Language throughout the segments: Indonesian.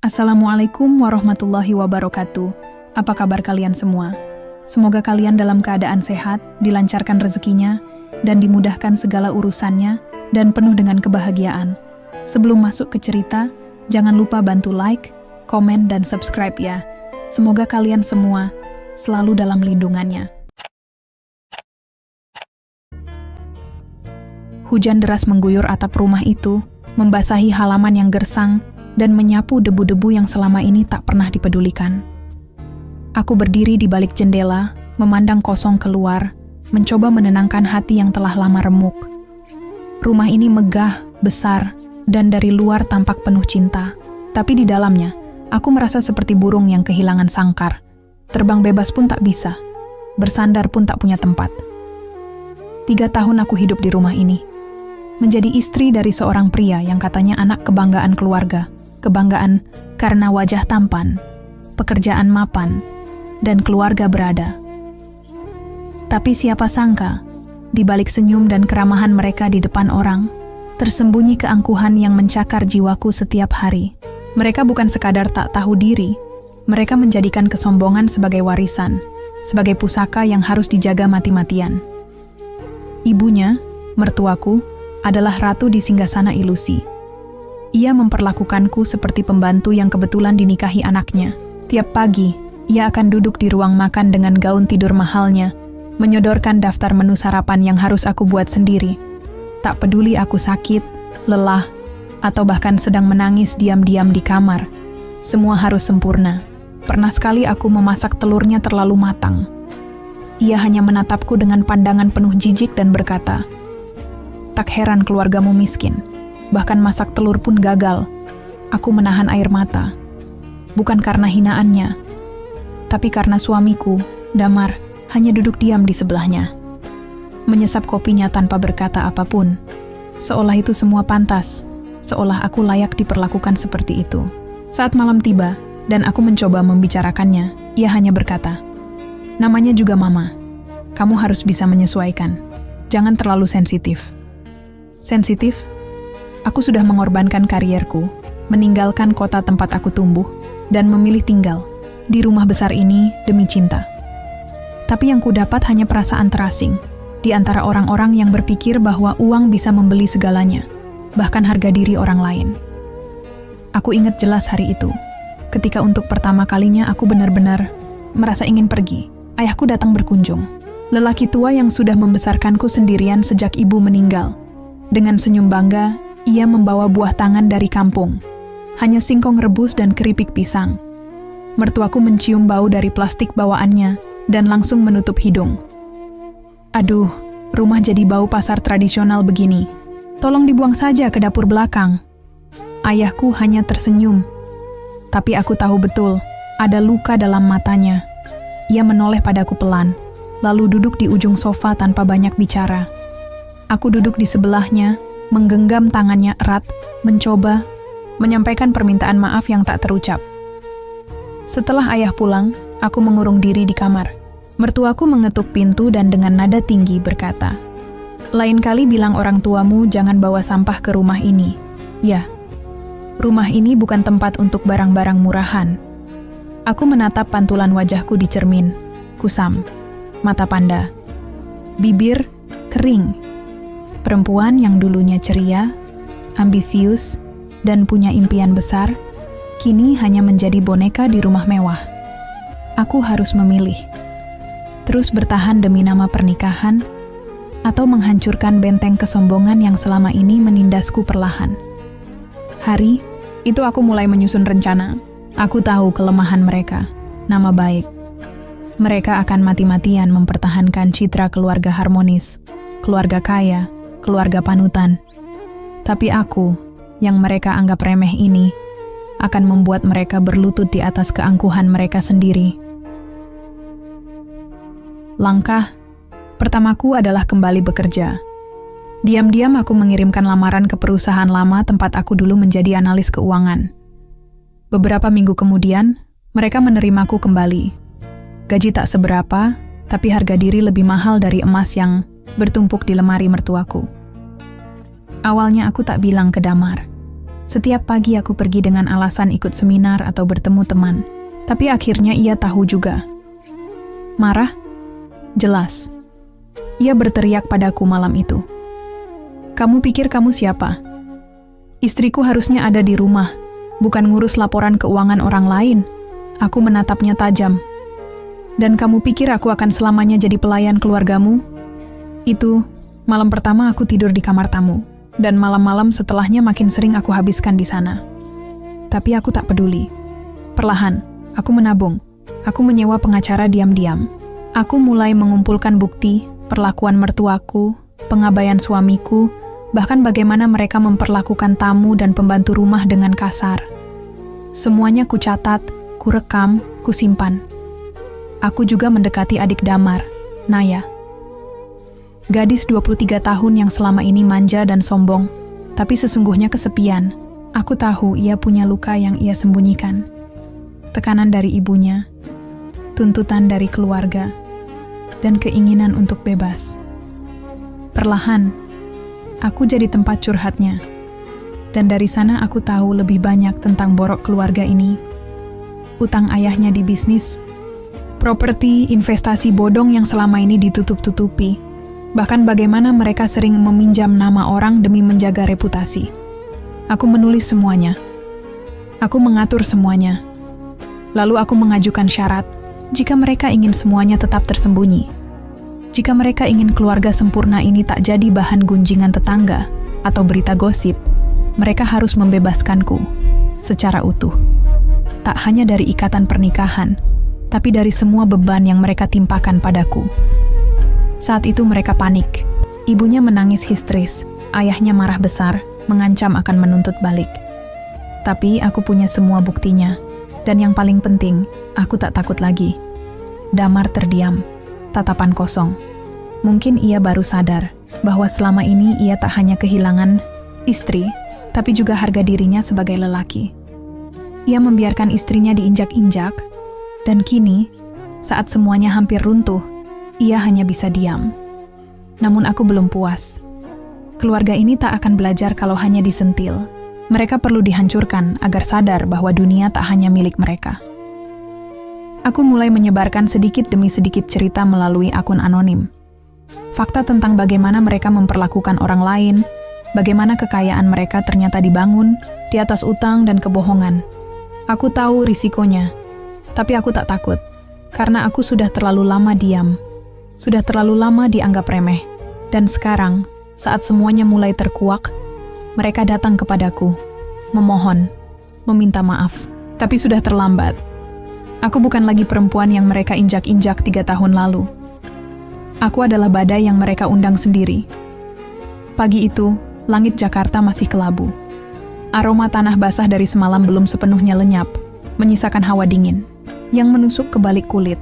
Assalamualaikum warahmatullahi wabarakatuh. Apa kabar kalian semua? Semoga kalian dalam keadaan sehat, dilancarkan rezekinya, dan dimudahkan segala urusannya, dan penuh dengan kebahagiaan. Sebelum masuk ke cerita, jangan lupa bantu like, komen, dan subscribe ya. Semoga kalian semua selalu dalam lindungannya. Hujan deras mengguyur atap rumah itu, membasahi halaman yang gersang, dan menyapu debu-debu yang selama ini tak pernah dipedulikan. Aku berdiri di balik jendela, memandang kosong keluar, mencoba menenangkan hati yang telah lama remuk. Rumah ini megah, besar, dan dari luar tampak penuh cinta. Tapi di dalamnya, aku merasa seperti burung yang kehilangan sangkar. Terbang bebas pun tak bisa, bersandar pun tak punya tempat. 3 tahun aku hidup di rumah ini. Menjadi istri dari seorang pria yang katanya anak kebanggaan keluarga. Kebanggaan karena wajah tampan, pekerjaan mapan, dan keluarga berada. Tapi siapa sangka, di balik senyum dan keramahan mereka di depan orang, tersembunyi keangkuhan yang mencakar jiwaku setiap hari. Mereka bukan sekadar tak tahu diri, mereka menjadikan kesombongan sebagai warisan, sebagai pusaka yang harus dijaga mati-matian. Ibunya, mertuaku, adalah ratu di singgasana ilusi. Ia memperlakukanku seperti pembantu yang kebetulan dinikahi anaknya. Tiap pagi, ia akan duduk di ruang makan dengan gaun tidur mahalnya, menyodorkan daftar menu sarapan yang harus aku buat sendiri. Tak peduli aku sakit, lelah, atau bahkan sedang menangis diam-diam di kamar. Semua harus sempurna. Pernah sekali aku memasak telurnya terlalu matang. Ia hanya menatapku dengan pandangan penuh jijik dan berkata, "Tak heran keluargamu miskin. Bahkan masak telur pun gagal." Aku menahan air mata. Bukan karena hinaannya, tapi karena suamiku, Damar, hanya duduk diam di sebelahnya. Menyesap kopinya tanpa berkata apapun. Seolah itu semua pantas, seolah aku layak diperlakukan seperti itu. Saat malam tiba, dan aku mencoba membicarakannya, ia hanya berkata, "Namanya juga Mama. Kamu harus bisa menyesuaikan. Jangan terlalu sensitif." Sensitif? Aku sudah mengorbankan karierku, meninggalkan kota tempat aku tumbuh, dan memilih tinggal di rumah besar ini demi cinta. Tapi yang kudapat hanya perasaan terasing, di antara orang-orang yang berpikir bahwa uang bisa membeli segalanya, bahkan harga diri orang lain. Aku ingat jelas hari itu, ketika untuk pertama kalinya aku benar-benar merasa ingin pergi. Ayahku datang berkunjung, lelaki tua yang sudah membesarkanku sendirian sejak ibu meninggal. Dengan senyum bangga, ia membawa buah tangan dari kampung, hanya singkong rebus dan keripik pisang. Mertuaku mencium bau dari plastik bawaannya dan langsung menutup hidung. "Aduh, rumah jadi bau pasar tradisional begini. Tolong dibuang saja ke dapur belakang." Ayahku hanya tersenyum, tapi aku tahu betul ada luka dalam matanya. Ia menoleh padaku pelan, lalu duduk di ujung sofa tanpa banyak bicara. Aku duduk di sebelahnya, menggenggam tangannya erat, mencoba menyampaikan permintaan maaf yang tak terucap. Setelah ayah pulang, aku mengurung diri di kamar. Mertuaku mengetuk pintu dan dengan nada tinggi berkata, "Lain kali bilang orang tuamu jangan bawa sampah ke rumah ini. Ya, rumah ini bukan tempat untuk barang-barang murahan." Aku menatap pantulan wajahku di cermin, kusam, mata panda, bibir kering. Perempuan yang dulunya ceria, ambisius, dan punya impian besar, kini hanya menjadi boneka di rumah mewah. Aku harus memilih. Terus bertahan demi nama pernikahan, atau menghancurkan benteng kesombongan yang selama ini menindasku perlahan. Hari itu aku mulai menyusun rencana. Aku tahu kelemahan mereka, nama baik. Mereka akan mati-matian mempertahankan citra keluarga harmonis, keluarga kaya, keluarga panutan. Tapi aku, yang mereka anggap remeh ini, akan membuat mereka berlutut di atas keangkuhan mereka sendiri. Langkah pertamaku adalah kembali bekerja. Diam-diam aku mengirimkan lamaran ke perusahaan lama tempat aku dulu menjadi analis keuangan. Beberapa minggu kemudian, mereka menerimaku kembali. Gaji tak seberapa, tapi harga diri lebih mahal dari emas yang bertumpuk di lemari mertuaku. Awalnya aku tak bilang ke Damar. Setiap pagi aku pergi dengan alasan ikut seminar atau bertemu teman. Tapi akhirnya ia tahu juga. Marah? Jelas. Ia berteriak padaku malam itu. Kamu pikir kamu siapa? Istriku harusnya ada di rumah, bukan ngurus laporan keuangan orang lain. Aku menatapnya tajam. Dan kamu pikir aku akan selamanya jadi pelayan keluargamu? Itu, malam pertama aku tidur di kamar tamu. Dan malam-malam setelahnya makin sering aku habiskan di sana. Tapi aku tak peduli. Perlahan, aku menabung. Aku menyewa pengacara diam-diam. Aku mulai mengumpulkan bukti, perlakuan mertuaku, pengabaian suamiku, bahkan bagaimana mereka memperlakukan tamu dan pembantu rumah dengan kasar. Semuanya kucatat, kurekam, kusimpan. Aku juga mendekati adik damar, Naya. Gadis 23 tahun yang selama ini manja dan sombong, tapi sesungguhnya kesepian. Aku tahu ia punya luka yang ia sembunyikan. Tekanan dari ibunya, tuntutan dari keluarga, dan keinginan untuk bebas. Perlahan, aku jadi tempat curhatnya. Dan dari sana aku tahu lebih banyak tentang borok keluarga ini. Utang ayahnya di bisnis, properti, investasi bodong yang selama ini ditutup-tutupi. Bahkan bagaimana mereka sering meminjam nama orang demi menjaga reputasi. Aku menulis semuanya. Aku mengatur semuanya. Lalu aku mengajukan syarat, jika mereka ingin semuanya tetap tersembunyi. Jika mereka ingin keluarga sempurna ini tak jadi bahan gunjingan tetangga atau berita gosip, mereka harus membebaskanku secara utuh. Tak hanya dari ikatan pernikahan, tapi dari semua beban yang mereka timpakan padaku. Saat itu mereka panik. Ibunya menangis histeris, ayahnya marah besar, mengancam akan menuntut balik. Tapi aku punya semua buktinya, dan yang paling penting, aku tak takut lagi. Damar terdiam, tatapan kosong. Mungkin ia baru sadar bahwa selama ini ia tak hanya kehilangan istri, tapi juga harga dirinya sebagai lelaki. Ia membiarkan istrinya diinjak-injak, dan kini, saat semuanya hampir runtuh, ia hanya bisa diam. Namun aku belum puas. Keluarga ini tak akan belajar kalau hanya disentil. Mereka perlu dihancurkan agar sadar bahwa dunia tak hanya milik mereka. Aku mulai menyebarkan sedikit demi sedikit cerita melalui akun anonim. Fakta tentang bagaimana mereka memperlakukan orang lain, bagaimana kekayaan mereka ternyata dibangun di atas utang dan kebohongan. Aku tahu risikonya, tapi aku tak takut, karena aku sudah terlalu lama diam. Sudah terlalu lama dianggap remeh. Dan sekarang, saat semuanya mulai terkuak, mereka datang kepadaku, memohon, meminta maaf. Tapi sudah terlambat. Aku bukan lagi perempuan yang mereka injak-injak 3 tahun lalu. Aku adalah badai yang mereka undang sendiri. Pagi itu, langit Jakarta masih kelabu. Aroma tanah basah dari semalam belum sepenuhnya lenyap, menyisakan hawa dingin, yang menusuk ke balik kulit.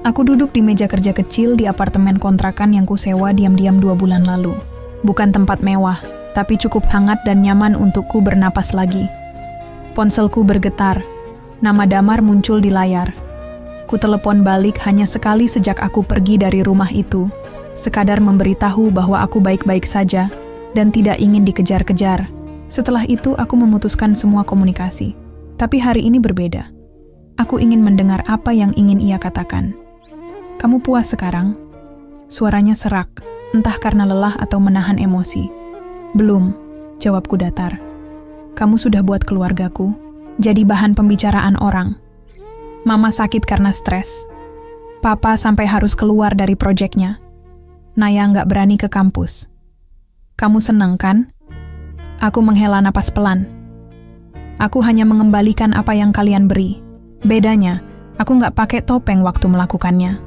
Aku duduk di meja kerja kecil di apartemen kontrakan yang kusewa diam-diam 2 bulan lalu. Bukan tempat mewah, tapi cukup hangat dan nyaman untukku bernapas lagi. Ponselku bergetar. Nama Damar muncul di layar. Ku telepon balik hanya sekali sejak aku pergi dari rumah itu, sekadar memberitahu bahwa aku baik-baik saja dan tidak ingin dikejar-kejar. Setelah itu aku memutuskan semua komunikasi. Tapi hari ini berbeda. Aku ingin mendengar apa yang ingin ia katakan. Kamu puas sekarang? Suaranya serak, entah karena lelah atau menahan emosi. Belum, jawabku datar. Kamu sudah buat keluargaku jadi bahan pembicaraan orang. Mama sakit karena stres. Papa sampai harus keluar dari proyeknya. Naya nggak berani ke kampus. Kamu seneng kan? Aku menghela napas pelan. Aku hanya mengembalikan apa yang kalian beri. Bedanya, aku nggak pakai topeng waktu melakukannya.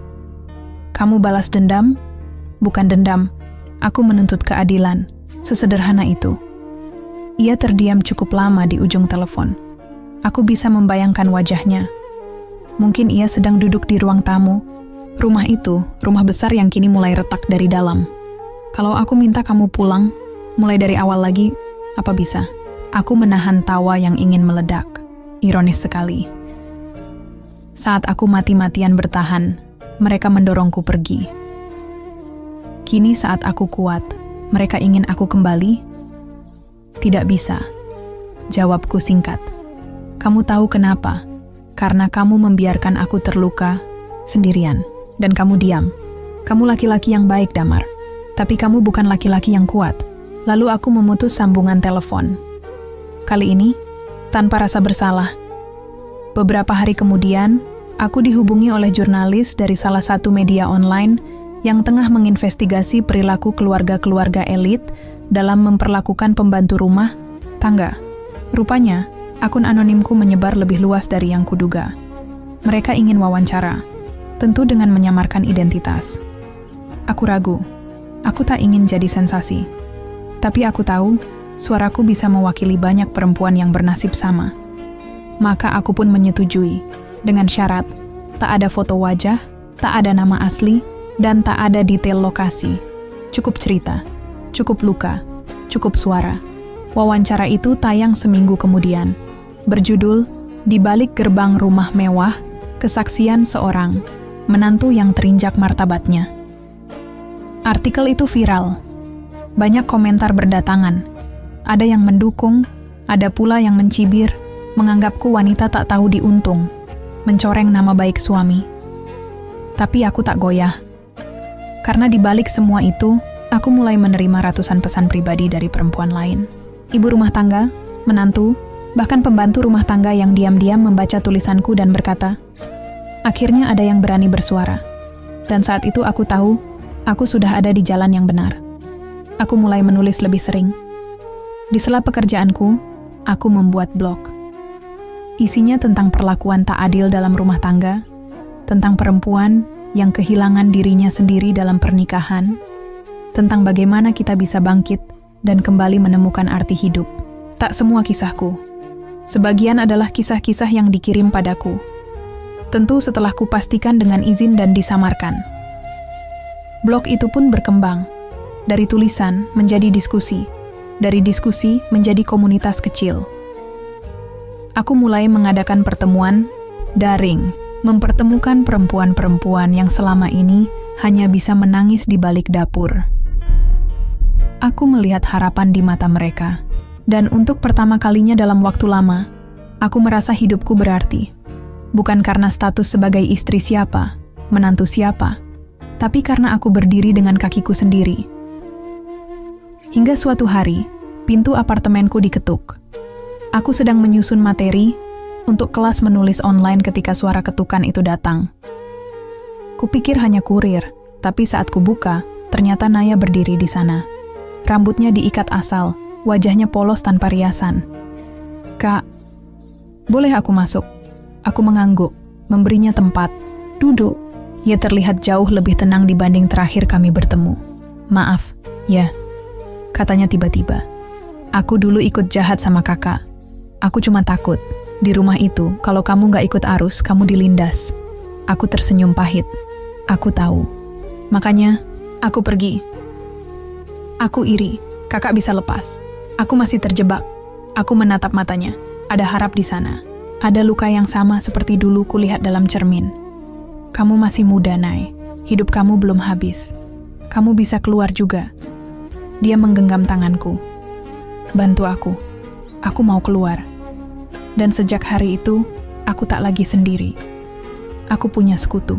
Kamu balas dendam? Bukan dendam. Aku menuntut keadilan. Sesederhana itu. Ia terdiam cukup lama di ujung telepon. Aku bisa membayangkan wajahnya. Mungkin ia sedang duduk di ruang tamu. Rumah itu, rumah besar yang kini mulai retak dari dalam. Kalau aku minta kamu pulang, mulai dari awal lagi, apa bisa? Aku menahan tawa yang ingin meledak. Ironis sekali. Saat aku mati-matian bertahan, mereka mendorongku pergi. Kini saat aku kuat, mereka ingin aku kembali? Tidak bisa. Jawabku singkat. Kamu tahu kenapa? Karena kamu membiarkan aku terluka sendirian. Dan kamu diam. Kamu laki-laki yang baik, Damar. Tapi kamu bukan laki-laki yang kuat. Lalu aku memutus sambungan telepon. Kali ini, tanpa rasa bersalah. Beberapa hari kemudian, aku dihubungi oleh jurnalis dari salah satu media online yang tengah menginvestigasi perilaku keluarga-keluarga elit dalam memperlakukan pembantu rumah tangga. Rupanya, akun anonimku menyebar lebih luas dari yang kuduga. Mereka ingin wawancara, tentu dengan menyamarkan identitas. Aku ragu. Aku tak ingin jadi sensasi. Tapi aku tahu, suaraku bisa mewakili banyak perempuan yang bernasib sama. Maka aku pun menyetujui, dengan syarat, tak ada foto wajah, tak ada nama asli, dan tak ada detail lokasi. Cukup cerita, cukup luka, cukup suara. Wawancara itu tayang seminggu kemudian. Berjudul, Di Balik Gerbang Rumah Mewah, Kesaksian Seorang Menantu yang Terinjak Martabatnya. Artikel itu viral. Banyak komentar berdatangan. Ada yang mendukung, ada pula yang mencibir, menganggapku wanita tak tahu diuntung, mencoreng nama baik suami. Tapi aku tak goyah. Karena di balik semua itu, aku mulai menerima ratusan pesan pribadi dari perempuan lain. Ibu rumah tangga, menantu, bahkan pembantu rumah tangga yang diam-diam membaca tulisanku dan berkata, akhirnya ada yang berani bersuara. Dan saat itu aku tahu, aku sudah ada di jalan yang benar. Aku mulai menulis lebih sering. Di sela pekerjaanku, aku membuat blog. Isinya tentang perlakuan tak adil dalam rumah tangga, tentang perempuan yang kehilangan dirinya sendiri dalam pernikahan, tentang bagaimana kita bisa bangkit dan kembali menemukan arti hidup. Tak semua kisahku. Sebagian adalah kisah-kisah yang dikirim padaku. Tentu setelah kupastikan dengan izin dan disamarkan. Blog itu pun berkembang. Dari tulisan menjadi diskusi. Dari diskusi menjadi komunitas kecil. Aku mulai mengadakan pertemuan daring, mempertemukan perempuan-perempuan yang selama ini hanya bisa menangis di balik dapur. Aku melihat harapan di mata mereka, dan untuk pertama kalinya dalam waktu lama, aku merasa hidupku berarti. Bukan karena status sebagai istri siapa, menantu siapa, tapi karena aku berdiri dengan kakiku sendiri. Hingga suatu hari, pintu apartemenku diketuk. Aku sedang menyusun materi untuk kelas menulis online ketika suara ketukan itu datang. Kupikir hanya kurir, tapi saat kubuka, ternyata Naya berdiri di sana. Rambutnya diikat asal, wajahnya polos tanpa riasan. Kak, boleh aku masuk? Aku mengangguk, memberinya tempat. Duduk. Ia terlihat jauh lebih tenang dibanding terakhir kami bertemu. Maaf, ya, katanya tiba-tiba. Aku dulu ikut jahat sama kakak. Aku cuma takut, di rumah itu, kalau kamu gak ikut arus, kamu dilindas. Aku tersenyum pahit. Aku tahu. Makanya, aku pergi. Aku iri, kakak bisa lepas. Aku masih terjebak. Aku menatap matanya. Ada harap di sana. Ada luka yang sama seperti dulu kulihat dalam cermin. Kamu masih muda, Nay. Hidup kamu belum habis. Kamu bisa keluar juga. Dia menggenggam tanganku. Bantu aku. Aku mau keluar. Dan sejak hari itu, aku tak lagi sendiri. Aku punya sekutu.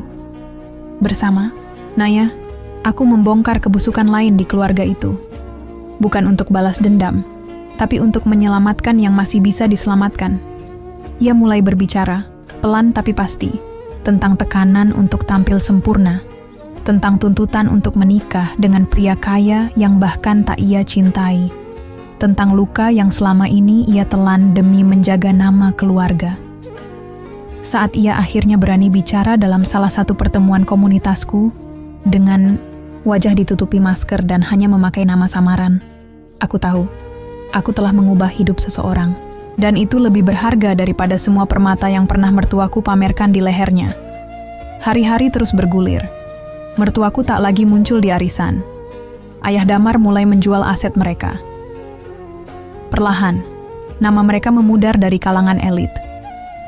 Bersama, Naya, aku membongkar kebusukan lain di keluarga itu. Bukan untuk balas dendam, tapi untuk menyelamatkan yang masih bisa diselamatkan. Ia mulai berbicara, pelan tapi pasti, tentang tekanan untuk tampil sempurna, tentang tuntutan untuk menikah dengan pria kaya yang bahkan tak ia cintai, tentang luka yang selama ini ia telan demi menjaga nama keluarga. Saat ia akhirnya berani bicara dalam salah satu pertemuan komunitasku, dengan wajah ditutupi masker dan hanya memakai nama samaran, aku tahu, aku telah mengubah hidup seseorang. Dan itu lebih berharga daripada semua permata yang pernah mertuaku pamerkan di lehernya. Hari-hari terus bergulir. Mertuaku tak lagi muncul di arisan. Ayah Damar mulai menjual aset mereka. Perlahan, nama mereka memudar dari kalangan elit.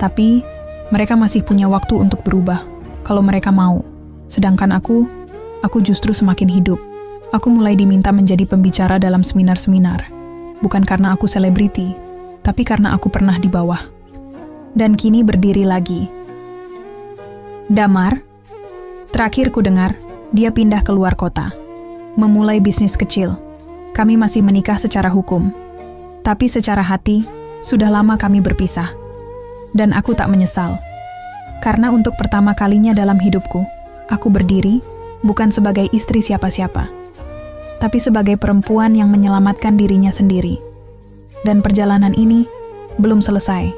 Tapi, mereka masih punya waktu untuk berubah, kalau mereka mau. Sedangkan aku justru semakin hidup. Aku mulai diminta menjadi pembicara dalam seminar-seminar. Bukan karena aku selebriti, tapi karena aku pernah di bawah. Dan kini berdiri lagi. Damar, terakhir ku dengar, dia pindah keluar kota. Memulai bisnis kecil. Kami masih menikah secara hukum. Tapi secara hati, sudah lama kami berpisah. Dan aku tak menyesal. Karena untuk pertama kalinya dalam hidupku, aku berdiri bukan sebagai istri siapa-siapa, tapi sebagai perempuan yang menyelamatkan dirinya sendiri. Dan perjalanan ini belum selesai.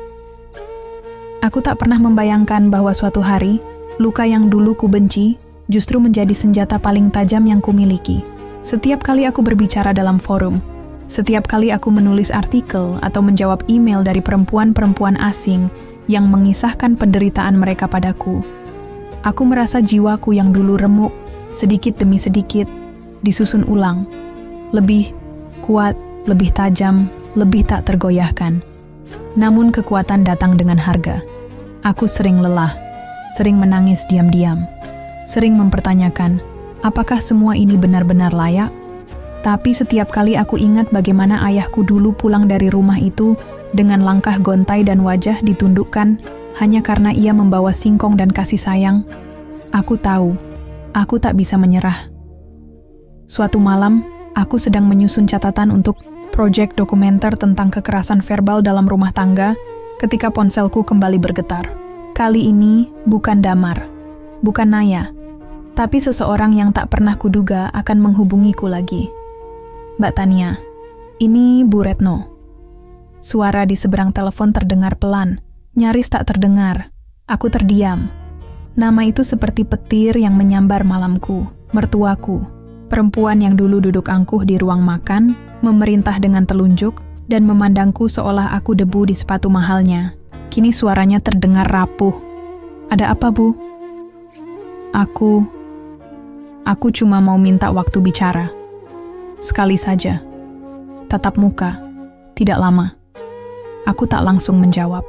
Aku tak pernah membayangkan bahwa suatu hari, luka yang dulu ku benci justru menjadi senjata paling tajam yang kumiliki. Setiap kali aku berbicara dalam forum, setiap kali aku menulis artikel atau menjawab email dari perempuan-perempuan asing yang mengisahkan penderitaan mereka padaku, aku merasa jiwaku yang dulu remuk, sedikit demi sedikit, disusun ulang. Lebih kuat, lebih tajam, lebih tak tergoyahkan. Namun kekuatan datang dengan harga. Aku sering lelah, sering menangis diam-diam, sering mempertanyakan, apakah semua ini benar-benar layak? Tapi setiap kali aku ingat bagaimana ayahku dulu pulang dari rumah itu dengan langkah gontai dan wajah ditundukkan hanya karena ia membawa singkong dan kasih sayang, aku tahu, aku tak bisa menyerah. Suatu malam, aku sedang menyusun catatan untuk proyek dokumenter tentang kekerasan verbal dalam rumah tangga ketika ponselku kembali bergetar. Kali ini bukan Damar, bukan Naya, tapi seseorang yang tak pernah kuduga akan menghubungiku lagi. Mbak Tania, ini Bu Retno. Suara di seberang telepon terdengar pelan, nyaris tak terdengar. Aku terdiam. Nama itu seperti petir yang menyambar malamku, mertuaku. Perempuan yang dulu duduk angkuh di ruang makan, memerintah dengan telunjuk, dan memandangku seolah aku debu di sepatu mahalnya. Kini suaranya terdengar rapuh. Ada apa, Bu? Aku cuma mau minta waktu bicara. Sekali saja. Tatap muka. Tidak lama. Aku tak langsung menjawab.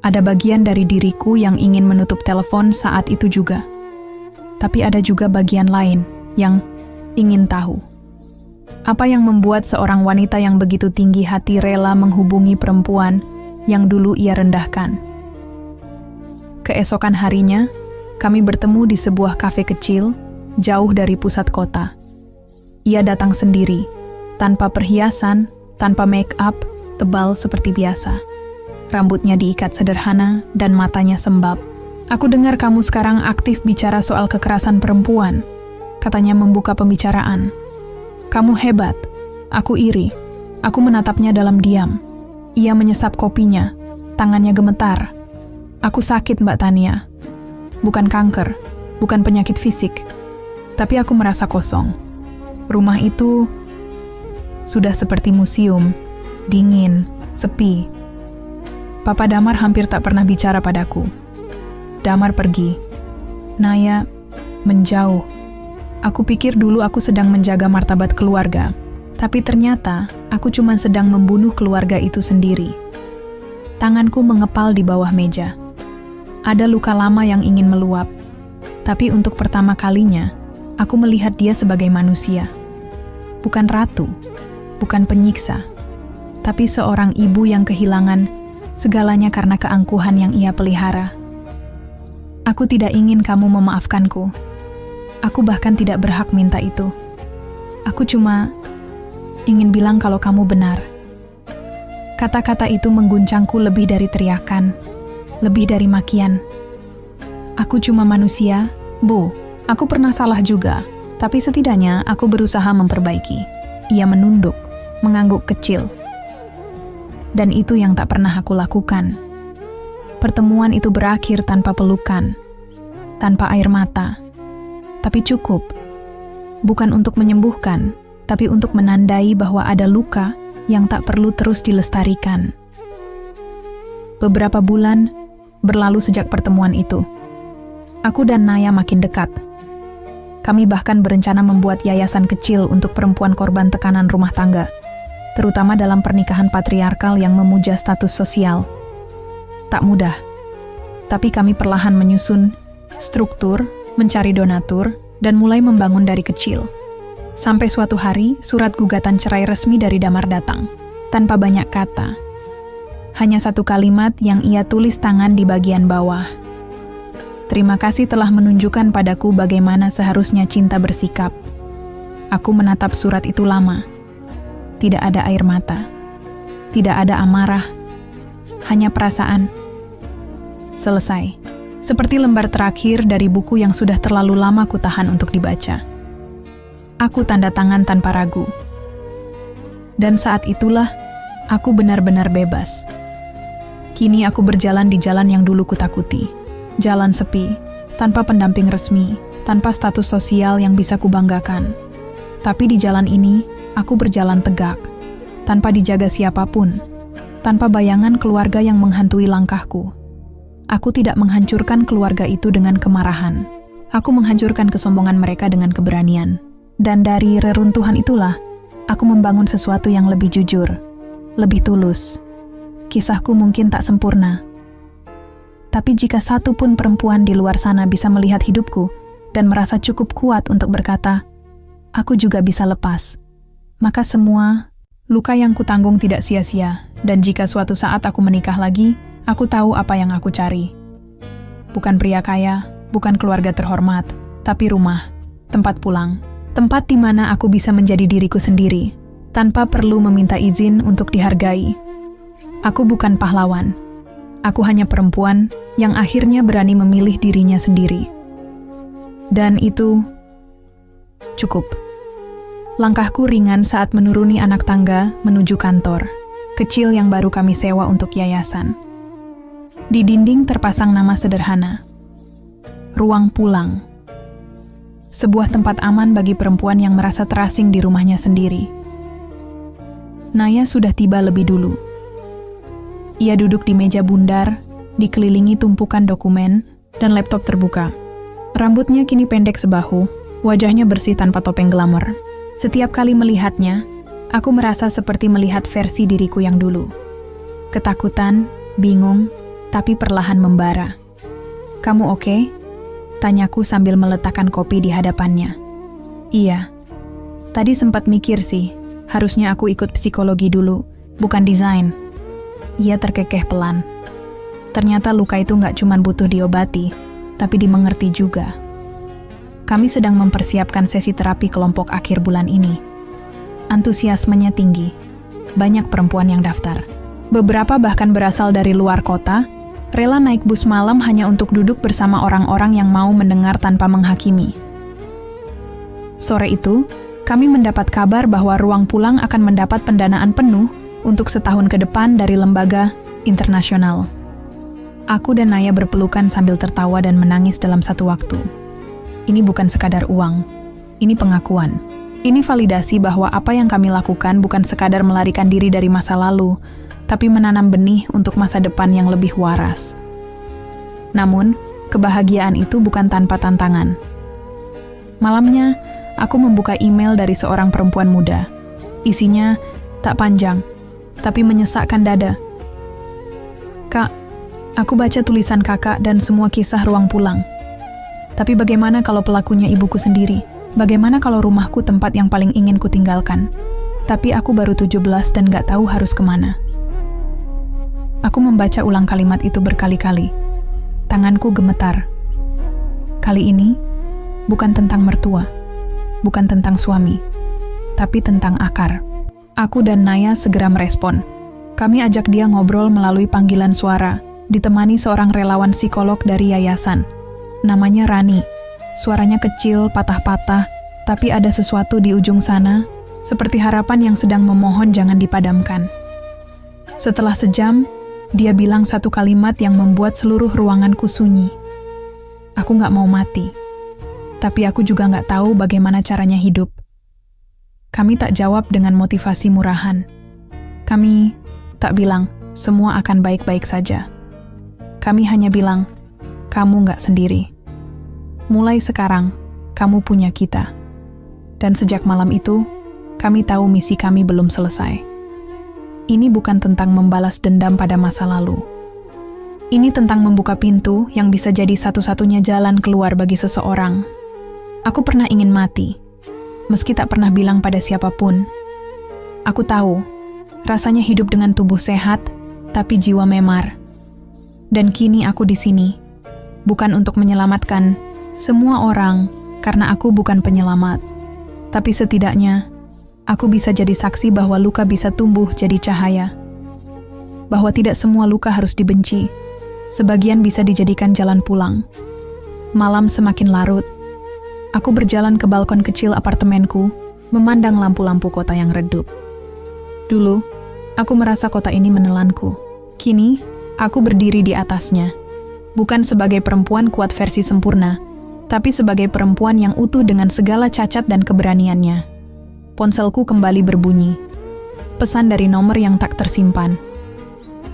Ada bagian dari diriku yang ingin menutup telepon saat itu juga. Tapi ada juga bagian lain yang ingin tahu. Apa yang membuat seorang wanita yang begitu tinggi hati rela menghubungi perempuan yang dulu ia rendahkan? Keesokan harinya, kami bertemu di sebuah kafe kecil, jauh dari pusat kota. Ia datang sendiri, tanpa perhiasan, tanpa make up, tebal seperti biasa. Rambutnya diikat sederhana dan matanya sembab. Aku dengar kamu sekarang aktif bicara soal kekerasan perempuan. Katanya membuka pembicaraan. Kamu hebat. Aku iri. Aku menatapnya dalam diam. Ia menyesap kopinya. Tangannya gemetar. Aku sakit, Mbak Tania. Bukan kanker. Bukan penyakit fisik. Tapi aku merasa kosong. Rumah itu sudah seperti museum. Dingin. Sepi. Papa Damar hampir tak pernah bicara padaku. Damar pergi. Naya menjauh. Aku pikir dulu aku sedang menjaga martabat keluarga, tapi ternyata aku cuma sedang membunuh keluarga itu sendiri. Tanganku mengepal di bawah meja. Ada luka lama yang ingin meluap, tapi untuk pertama kalinya, aku melihat dia sebagai manusia. Bukan ratu, bukan penyiksa, tapi seorang ibu yang kehilangan segalanya karena keangkuhan yang ia pelihara. Aku tidak ingin kamu memaafkanku. Aku bahkan tidak berhak minta itu. Aku cuma ingin bilang kalau kamu benar. Kata-kata itu mengguncangku lebih dari teriakan, lebih dari makian. Aku cuma manusia, Bu. Aku pernah salah juga, tapi setidaknya aku berusaha memperbaiki. Ia menunduk, mengangguk kecil. Dan itu yang tak pernah aku lakukan. Pertemuan itu berakhir tanpa pelukan, tanpa air mata. Tapi cukup, bukan untuk menyembuhkan, tapi untuk menandai bahwa ada luka yang tak perlu terus dilestarikan. Beberapa bulan berlalu sejak pertemuan itu. Aku dan Naya makin dekat. Kami bahkan berencana membuat yayasan kecil untuk perempuan korban tekanan rumah tangga, terutama dalam pernikahan patriarkal yang memuja status sosial. Tak mudah, tapi kami perlahan menyusun struktur, mencari donatur, dan mulai membangun dari kecil. Sampai suatu hari, surat gugatan cerai resmi dari Damar datang. Tanpa banyak kata, Hanya satu kalimat yang ia tulis tangan di bagian bawah. Terima kasih telah menunjukkan padaku bagaimana seharusnya cinta bersikap. Aku menatap surat itu lama. Tidak ada air mata. Tidak ada amarah. Hanya perasaan. Selesai. Seperti lembar terakhir dari buku yang sudah terlalu lama kutahan untuk dibaca. Aku tanda tangan tanpa ragu. Dan saat itulah, aku benar-benar bebas. Kini aku berjalan di jalan yang dulu kutakuti. Jalan sepi, tanpa pendamping resmi, tanpa status sosial yang bisa kubanggakan. Tapi di jalan ini, aku berjalan tegak, tanpa dijaga siapapun, tanpa bayangan keluarga yang menghantui langkahku. Aku tidak menghancurkan keluarga itu dengan kemarahan. Aku menghancurkan kesombongan mereka dengan keberanian. Dan dari reruntuhan itulah, aku membangun sesuatu yang lebih jujur, lebih tulus. Kisahku mungkin tak sempurna. Tapi jika satu pun perempuan di luar sana bisa melihat hidupku dan merasa cukup kuat untuk berkata, aku juga bisa lepas, maka semua luka yang kutanggung tidak sia-sia. Dan jika suatu saat aku menikah lagi, aku tahu apa yang aku cari. Bukan pria kaya, bukan keluarga terhormat, tapi rumah, tempat pulang. Tempat di mana aku bisa menjadi diriku sendiri, tanpa perlu meminta izin untuk dihargai. Aku bukan pahlawan. Aku hanya perempuan yang akhirnya berani memilih dirinya sendiri. Dan itu cukup. Langkahku ringan saat menuruni anak tangga menuju kantor, kecil yang baru kami sewa untuk yayasan. Di dinding terpasang nama sederhana, Ruang Pulang. Sebuah tempat aman bagi perempuan yang merasa terasing di rumahnya sendiri. Naya sudah tiba lebih dulu. Ia duduk di meja bundar, dikelilingi tumpukan dokumen dan laptop terbuka. Rambutnya kini pendek sebahu, wajahnya bersih tanpa topeng glamor. Setiap kali melihatnya, aku merasa seperti melihat versi diriku yang dulu. Ketakutan, bingung, tapi perlahan membara. Kamu oke? Tanyaku sambil meletakkan kopi di hadapannya. Iya. Tadi sempat mikir sih, harusnya aku ikut psikologi dulu, bukan desain. Ia terkekeh pelan. Ternyata luka itu nggak cuma butuh diobati, tapi dimengerti juga. Kami sedang mempersiapkan sesi terapi kelompok akhir bulan ini. Antusiasmenya tinggi. Banyak perempuan yang daftar. Beberapa bahkan berasal dari luar kota, rela naik bus malam hanya untuk duduk bersama orang-orang yang mau mendengar tanpa menghakimi. Sore itu, kami mendapat kabar bahwa Ruang Pulang akan mendapat pendanaan penuh untuk setahun ke depan dari lembaga internasional. Aku dan Naya berpelukan sambil tertawa dan menangis dalam satu waktu. Ini bukan sekadar uang, ini pengakuan. Ini validasi bahwa apa yang kami lakukan bukan sekadar melarikan diri dari masa lalu, tapi menanam benih untuk masa depan yang lebih waras. Namun, kebahagiaan itu bukan tanpa tantangan. Malamnya, aku membuka email dari seorang perempuan muda. Isinya tak panjang, tapi menyesakkan dada. Kak, aku baca tulisan kakak dan semua kisah Ruang Pulang. Tapi bagaimana kalau pelakunya ibuku sendiri? Bagaimana kalau rumahku tempat yang paling ingin kutinggalkan? Tapi aku baru 17 dan gak tahu harus kemana. Aku membaca ulang kalimat itu berkali-kali. Tanganku gemetar. Kali ini, bukan tentang mertua, bukan tentang suami, tapi tentang akar. Aku dan Naya segera merespon. Kami ajak dia ngobrol melalui panggilan suara, ditemani seorang relawan psikolog dari yayasan. Namanya Rani. Suaranya kecil, patah-patah, tapi ada sesuatu di ujung sana, seperti harapan yang sedang memohon jangan dipadamkan. Setelah sejam, dia bilang satu kalimat yang membuat seluruh ruanganku sunyi. Aku gak mau mati, tapi aku juga gak tahu bagaimana caranya hidup. Kami tak jawab dengan motivasi murahan. Kami tak bilang, semua akan baik-baik saja. Kami hanya bilang, kamu gak sendiri. Mulai sekarang, kamu punya kita. Dan sejak malam itu, kami tahu misi kami belum selesai. Ini bukan tentang membalas dendam pada masa lalu. Ini tentang membuka pintu yang bisa jadi satu-satunya jalan keluar bagi seseorang. Aku pernah ingin mati. Meski tak pernah bilang pada siapapun. Aku tahu, rasanya hidup dengan tubuh sehat, tapi jiwa memar. Dan kini aku di sini, bukan untuk menyelamatkan semua orang, karena aku bukan penyelamat. Tapi setidaknya, aku bisa jadi saksi bahwa luka bisa tumbuh jadi cahaya. Bahwa tidak semua luka harus dibenci, sebagian bisa dijadikan jalan pulang. Malam semakin larut. Aku berjalan ke balkon kecil apartemenku, memandang lampu-lampu kota yang redup. Dulu, aku merasa kota ini menelanku. Kini, aku berdiri di atasnya. Bukan sebagai perempuan kuat versi sempurna, tapi sebagai perempuan yang utuh dengan segala cacat dan keberaniannya. Ponselku kembali berbunyi. Pesan dari nomor yang tak tersimpan.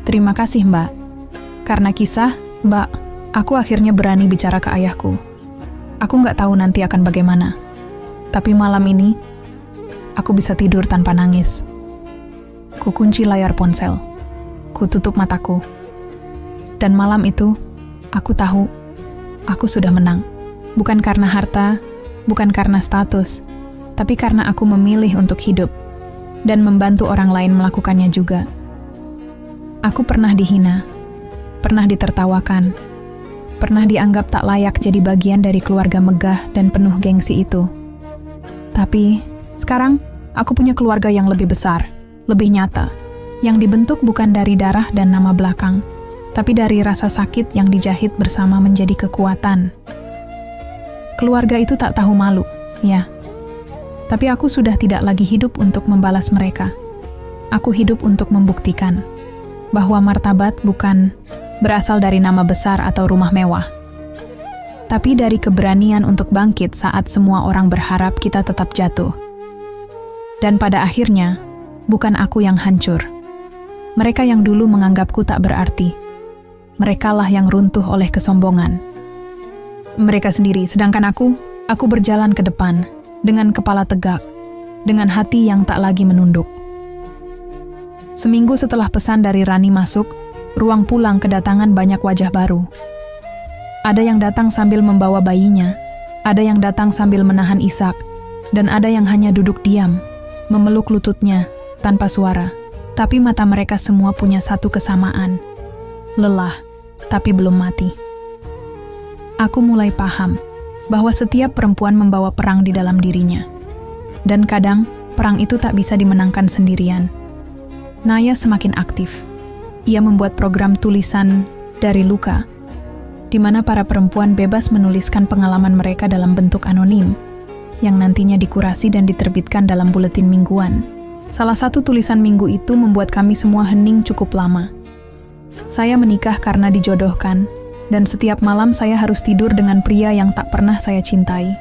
Terima kasih, Mbak. Karena kisah, Mbak, aku akhirnya berani bicara ke ayahku. Aku nggak tahu nanti akan bagaimana. Tapi malam ini, aku bisa tidur tanpa nangis. Ku kunci layar ponsel. Ku tutup mataku. Dan malam itu, aku tahu, aku sudah menang. Bukan karena harta, bukan karena status, tapi karena aku memilih untuk hidup dan membantu orang lain melakukannya juga. Aku pernah dihina, pernah ditertawakan, pernah dianggap tak layak jadi bagian dari keluarga megah dan penuh gengsi itu. Tapi, sekarang aku punya keluarga yang lebih besar, lebih nyata, yang dibentuk bukan dari darah dan nama belakang, tapi dari rasa sakit yang dijahit bersama menjadi kekuatan. Keluarga itu tak tahu malu, ya. Tapi aku sudah tidak lagi hidup untuk membalas mereka. Aku hidup untuk membuktikan bahwa martabat bukan berasal dari nama besar atau rumah mewah, tapi dari keberanian untuk bangkit saat semua orang berharap kita tetap jatuh. Dan pada akhirnya, bukan aku yang hancur. Mereka yang dulu menganggapku tak berarti. Merekalah yang runtuh oleh kesombongan. Mereka sendiri, sedangkan aku berjalan ke depan, dengan kepala tegak, dengan hati yang tak lagi menunduk. Seminggu setelah pesan dari Rani masuk, ruang pulang kedatangan banyak wajah baru. Ada yang datang sambil membawa bayinya, ada yang datang sambil menahan Ishak, dan ada yang hanya duduk diam, memeluk lututnya, tanpa suara. Tapi mata mereka semua punya satu kesamaan. Lelah, tapi belum mati. Aku mulai paham bahwa setiap perempuan membawa perang di dalam dirinya. Dan kadang, perang itu tak bisa dimenangkan sendirian. Naya semakin aktif. Ia membuat program tulisan dari luka, di mana para perempuan bebas menuliskan pengalaman mereka dalam bentuk anonim, yang nantinya dikurasi dan diterbitkan dalam buletin mingguan. Salah satu tulisan minggu itu membuat kami semua hening cukup lama. Saya menikah karena dijodohkan, dan setiap malam saya harus tidur dengan pria yang tak pernah saya cintai.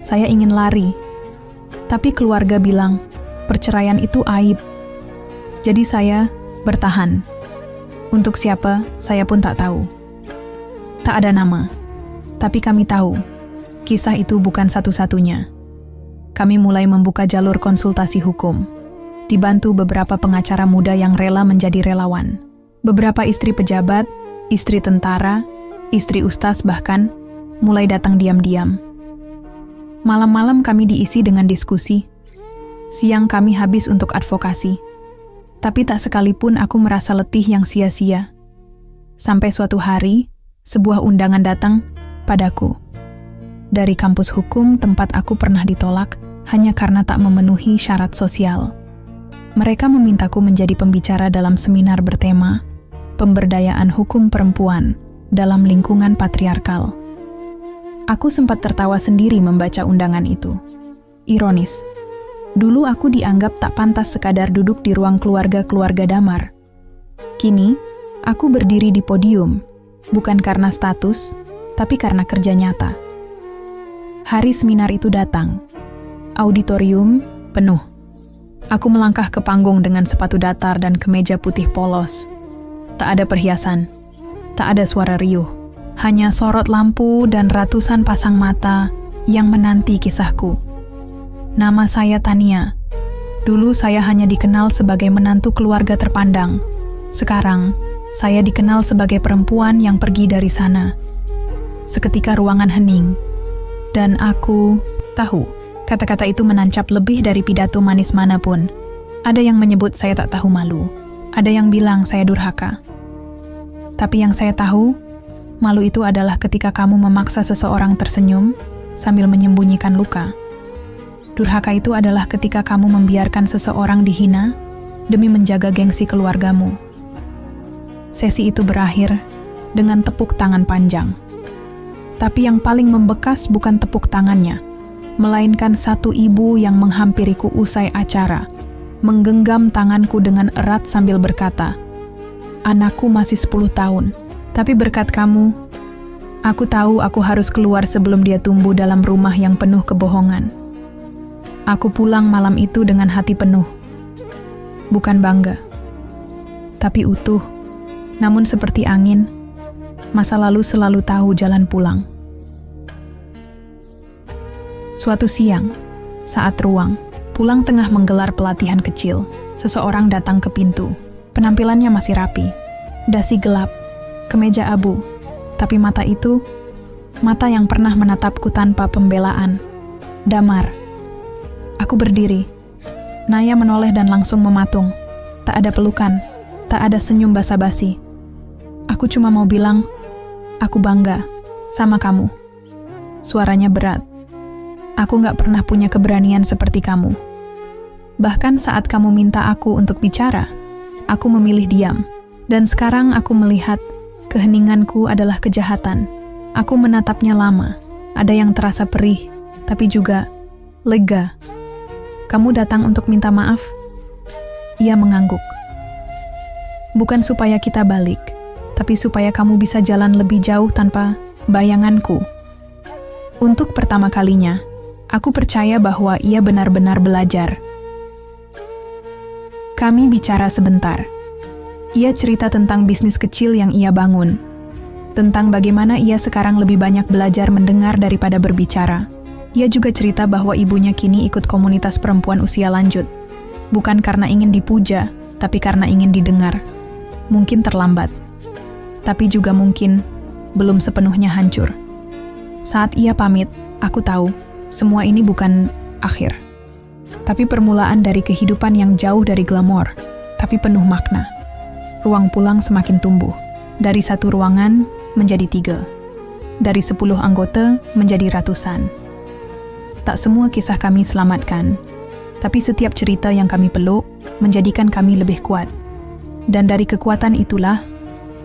Saya ingin lari, tapi keluarga bilang, perceraian itu aib. Jadi saya bertahan. Untuk siapa, saya pun tak tahu. Tak ada nama, tapi kami tahu, kisah itu bukan satu-satunya. Kami mulai membuka jalur konsultasi hukum, dibantu beberapa pengacara muda yang rela menjadi relawan. Beberapa istri pejabat, istri tentara, istri ustaz bahkan, mulai datang diam-diam. Malam-malam kami diisi dengan diskusi. Siang kami habis untuk advokasi. Tapi tak sekalipun aku merasa letih yang sia-sia. Sampai suatu hari, sebuah undangan datang padaku. Dari kampus hukum tempat aku pernah ditolak hanya karena tak memenuhi syarat sosial. Mereka memintaku menjadi pembicara dalam seminar bertema Pemberdayaan Hukum Perempuan dalam Lingkungan Patriarkal. Aku sempat tertawa sendiri membaca undangan itu. Ironis, dulu aku dianggap tak pantas sekadar duduk di ruang keluarga-keluarga damar. Kini, aku berdiri di podium, bukan karena status, tapi karena kerja nyata. Hari seminar itu datang. Auditorium penuh. Aku melangkah ke panggung dengan sepatu datar dan kemeja putih polos. Tak ada perhiasan, tak ada suara riuh, hanya sorot lampu dan ratusan pasang mata yang menanti kisahku. Nama saya Tania. Dulu saya hanya dikenal sebagai menantu keluarga terpandang. Sekarang, saya dikenal sebagai perempuan yang pergi dari sana. Seketika ruangan hening, dan aku tahu kata-kata itu menancap lebih dari pidato manis manapun. Ada yang menyebut saya tak tahu malu. Ada yang bilang saya durhaka. Tapi yang saya tahu, malu itu adalah ketika kamu memaksa seseorang tersenyum sambil menyembunyikan luka. Durhaka itu adalah ketika kamu membiarkan seseorang dihina demi menjaga gengsi keluargamu. Sesi itu berakhir dengan tepuk tangan panjang. Tapi yang paling membekas bukan tepuk tangannya, melainkan satu ibu yang menghampiriku usai acara, menggenggam tanganku dengan erat sambil berkata, "Anakku masih 10 tahun, tapi berkat kamu, aku tahu aku harus keluar sebelum dia tumbuh dalam rumah yang penuh kebohongan." Aku pulang malam itu dengan hati penuh. Bukan bangga, tapi utuh. Namun seperti angin, masa lalu selalu tahu jalan pulang. Suatu siang, saat Ruang pulang tengah menggelar pelatihan kecil, seseorang datang ke pintu. Penampilannya masih rapi, dasi gelap, kemeja abu, tapi mata itu, mata yang pernah menatapku tanpa pembelaan. Damar. Aku berdiri. Naya menoleh dan langsung mematung. Tak ada pelukan, tak ada senyum basa-basi. Aku cuma mau bilang, aku bangga sama kamu. Suaranya berat. Aku gak pernah punya keberanian seperti kamu. Bahkan saat kamu minta aku untuk bicara, aku memilih diam. Dan sekarang aku melihat keheninganku adalah kejahatan. Aku menatapnya lama. Ada yang terasa perih, tapi juga lega. Kamu datang untuk minta maaf? Ia mengangguk. Bukan supaya kita balik, tapi supaya kamu bisa jalan lebih jauh tanpa bayanganku. Untuk pertama kalinya, aku percaya bahwa ia benar-benar belajar. Kami bicara sebentar. Ia cerita tentang bisnis kecil yang ia bangun, tentang bagaimana ia sekarang lebih banyak belajar mendengar daripada berbicara. Ia juga cerita bahwa ibunya kini ikut komunitas perempuan usia lanjut, bukan karena ingin dipuja, tapi karena ingin didengar. Mungkin terlambat, tapi juga mungkin belum sepenuhnya hancur. Saat ia pamit, aku tahu semua ini bukan akhir, tapi permulaan dari kehidupan yang jauh dari glamor, tapi penuh makna. Ruang pulang semakin tumbuh, dari 1 ruangan menjadi 3, dari 10 anggota menjadi ratusan. Tak semua kisah kami selamatkan, tapi setiap cerita yang kami peluk menjadikan kami lebih kuat. Dan dari kekuatan itulah,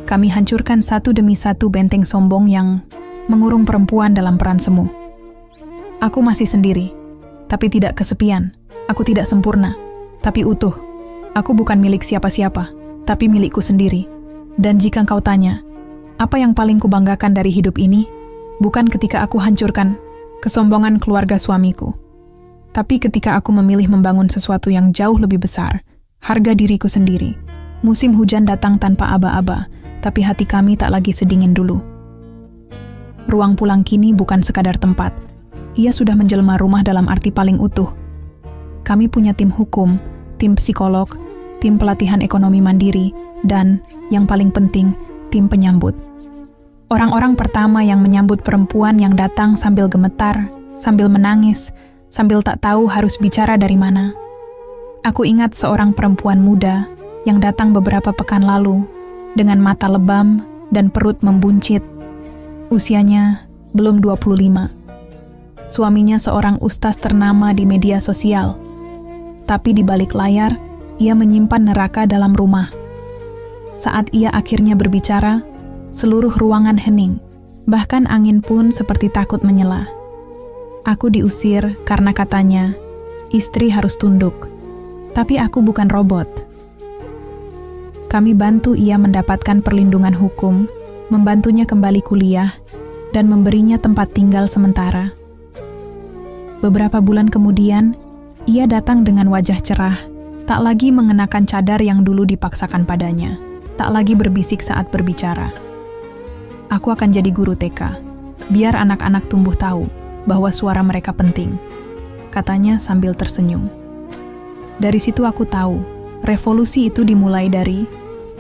kami hancurkan satu demi satu benteng sombong yang mengurung perempuan dalam peran semu. Aku masih sendiri, tapi tidak kesepian. Aku tidak sempurna, tapi utuh. Aku bukan milik siapa-siapa, tapi milikku sendiri. Dan jika kau tanya, apa yang paling kubanggakan dari hidup ini? Bukan ketika aku hancurkan kesombongan keluarga suamiku, tapi ketika aku memilih membangun sesuatu yang jauh lebih besar, harga diriku sendiri. Musim hujan datang tanpa aba-aba, tapi hati kami tak lagi sedingin dulu. Ruang pulang kini bukan sekadar tempat. Ia sudah menjelma rumah dalam arti paling utuh. Kami punya tim hukum, tim psikolog, tim pelatihan ekonomi mandiri, dan, yang paling penting, tim penyambut. Orang-orang pertama yang menyambut perempuan yang datang sambil gemetar, sambil menangis, sambil tak tahu harus bicara dari mana. Aku ingat seorang perempuan muda yang datang beberapa pekan lalu, dengan mata lebam dan perut membuncit. Usianya belum 25. Suaminya seorang ustaz ternama di media sosial. Tapi di balik layar, ia menyimpan neraka dalam rumah. Saat ia akhirnya berbicara, seluruh ruangan hening, bahkan angin pun seperti takut menyela. Aku diusir karena katanya, istri harus tunduk. Tapi aku bukan robot. Kami bantu ia mendapatkan perlindungan hukum, membantunya kembali kuliah, dan memberinya tempat tinggal sementara. Beberapa bulan kemudian, ia datang dengan wajah cerah, tak lagi mengenakan cadar yang dulu dipaksakan padanya, tak lagi berbisik saat berbicara. Aku akan jadi guru TK, biar anak-anak tumbuh tahu bahwa suara mereka penting, katanya sambil tersenyum. Dari situ aku tahu, revolusi itu dimulai dari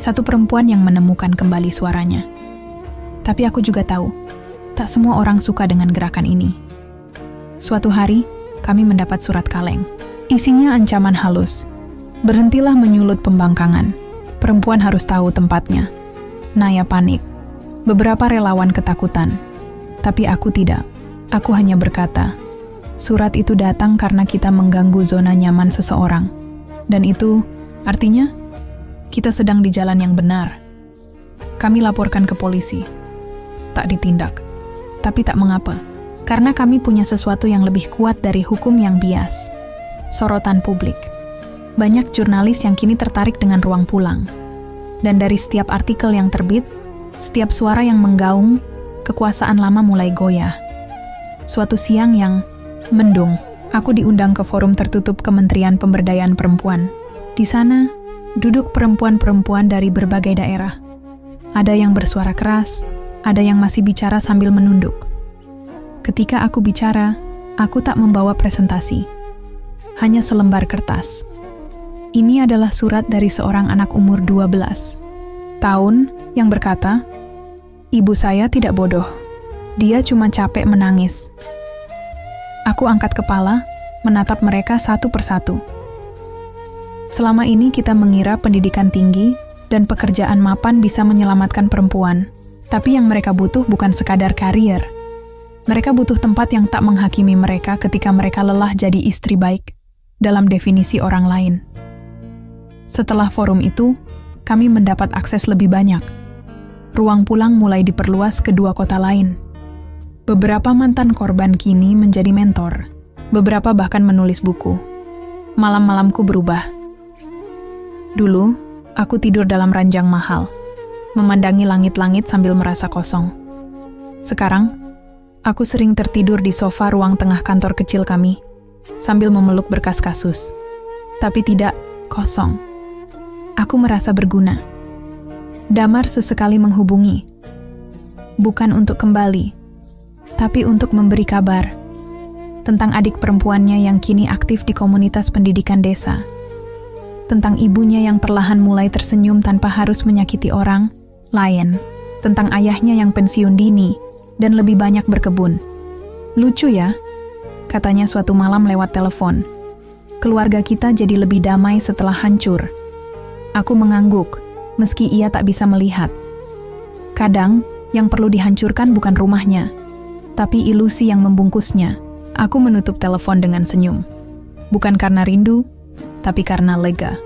satu perempuan yang menemukan kembali suaranya. Tapi aku juga tahu, tak semua orang suka dengan gerakan ini. Suatu hari, kami mendapat surat kaleng. Isinya ancaman halus. Berhentilah menyulut pembangkangan. Perempuan harus tahu tempatnya. Naya panik. Beberapa relawan ketakutan. Tapi aku tidak. Aku hanya berkata, surat itu datang karena kita mengganggu zona nyaman seseorang. Dan itu artinya kita sedang di jalan yang benar. Kami laporkan ke polisi. Tak ditindak. Tapi tak mengapa. Karena kami punya sesuatu yang lebih kuat dari hukum yang bias. Sorotan publik. Banyak jurnalis yang kini tertarik dengan ruang pulang. Dan dari setiap artikel yang terbit, setiap suara yang menggaung, kekuasaan lama mulai goyah. Suatu siang yang mendung, aku diundang ke forum tertutup Kementerian Pemberdayaan Perempuan. Di sana, duduk perempuan-perempuan dari berbagai daerah. Ada yang bersuara keras, ada yang masih bicara sambil menunduk. Ketika aku bicara, aku tak membawa presentasi. Hanya selembar kertas. Ini adalah surat dari seorang anak umur 12 tahun yang berkata, "Ibu saya tidak bodoh. Dia cuma capek menangis." Aku angkat kepala, menatap mereka satu persatu. Selama ini kita mengira pendidikan tinggi dan pekerjaan mapan bisa menyelamatkan perempuan. Tapi yang mereka butuh bukan sekadar karier. Mereka butuh tempat yang tak menghakimi mereka ketika mereka lelah jadi istri baik, dalam definisi orang lain. Setelah forum itu, kami mendapat akses lebih banyak. Ruang pulang mulai diperluas ke 2 kota lain. Beberapa mantan korban kini menjadi mentor. Beberapa bahkan menulis buku. Malam-malamku berubah. Dulu, aku tidur dalam ranjang mahal, memandangi langit-langit sambil merasa kosong. Sekarang, aku sering tertidur di sofa ruang tengah kantor kecil kami, sambil memeluk berkas kasus. Tapi tidak kosong. Aku merasa berguna. Damar sesekali menghubungi. Bukan untuk kembali, tapi untuk memberi kabar tentang adik perempuannya yang kini aktif di komunitas pendidikan desa. Tentang ibunya yang perlahan mulai tersenyum tanpa harus menyakiti orang lain. Tentang ayahnya yang pensiun dini dan lebih banyak berkebun. Lucu ya, katanya suatu malam lewat telepon. Keluarga kita jadi lebih damai setelah hancur. Aku mengangguk, meski ia tak bisa melihat. Kadang, yang perlu dihancurkan bukan rumahnya, tapi ilusi yang membungkusnya. Aku menutup telepon dengan senyum. Bukan karena rindu, tapi karena lega.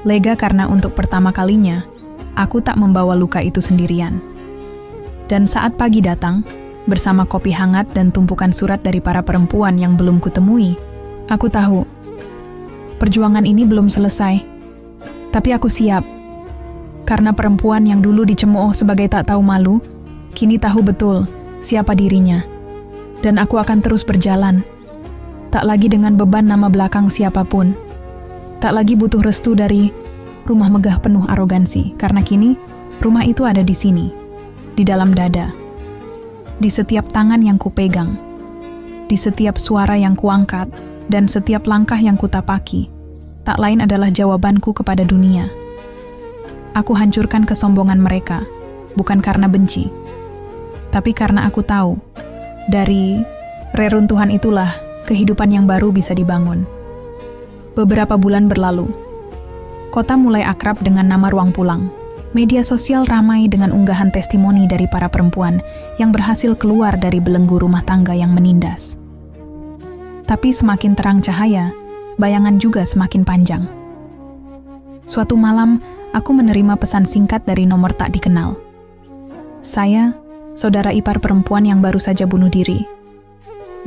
Lega karena untuk pertama kalinya, aku tak membawa luka itu sendirian. Dan saat pagi datang, bersama kopi hangat dan tumpukan surat dari para perempuan yang belum kutemui, aku tahu, perjuangan ini belum selesai. Tapi aku siap. Karena perempuan yang dulu dicemooh sebagai tak tahu malu, kini tahu betul siapa dirinya. Dan aku akan terus berjalan. Tak lagi dengan beban nama belakang siapapun. Tak lagi butuh restu dari rumah megah penuh arogansi. Karena kini, rumah itu ada di sini. Di dalam dada. Di setiap tangan yang kupegang. Di setiap suara yang kuangkat. Dan setiap langkah yang kutapaki. Tak lain adalah jawabanku kepada dunia. Aku hancurkan kesombongan mereka, bukan karena benci, tapi karena aku tahu, dari reruntuhan itulah kehidupan yang baru bisa dibangun. Beberapa bulan berlalu. Kota mulai akrab dengan nama Ruang Pulang. Media sosial ramai dengan unggahan testimoni dari para perempuan yang berhasil keluar dari belenggu rumah tangga yang menindas. Tapi semakin terang cahaya, bayangan juga semakin panjang. Suatu malam, aku menerima pesan singkat dari nomor tak dikenal. Saya, saudara ipar perempuan yang baru saja bunuh diri.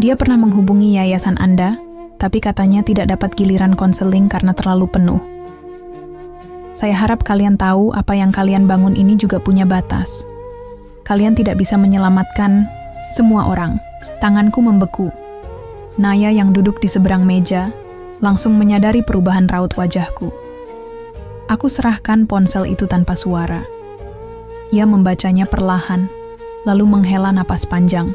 Dia pernah menghubungi yayasan Anda, tapi katanya tidak dapat giliran konseling karena terlalu penuh. Saya harap kalian tahu apa yang kalian bangun ini juga punya batas. Kalian tidak bisa menyelamatkan semua orang. Tanganku membeku. Naya yang duduk di seberang meja langsung menyadari perubahan raut wajahku. Aku serahkan ponsel itu tanpa suara. Ia membacanya perlahan, lalu menghela napas panjang.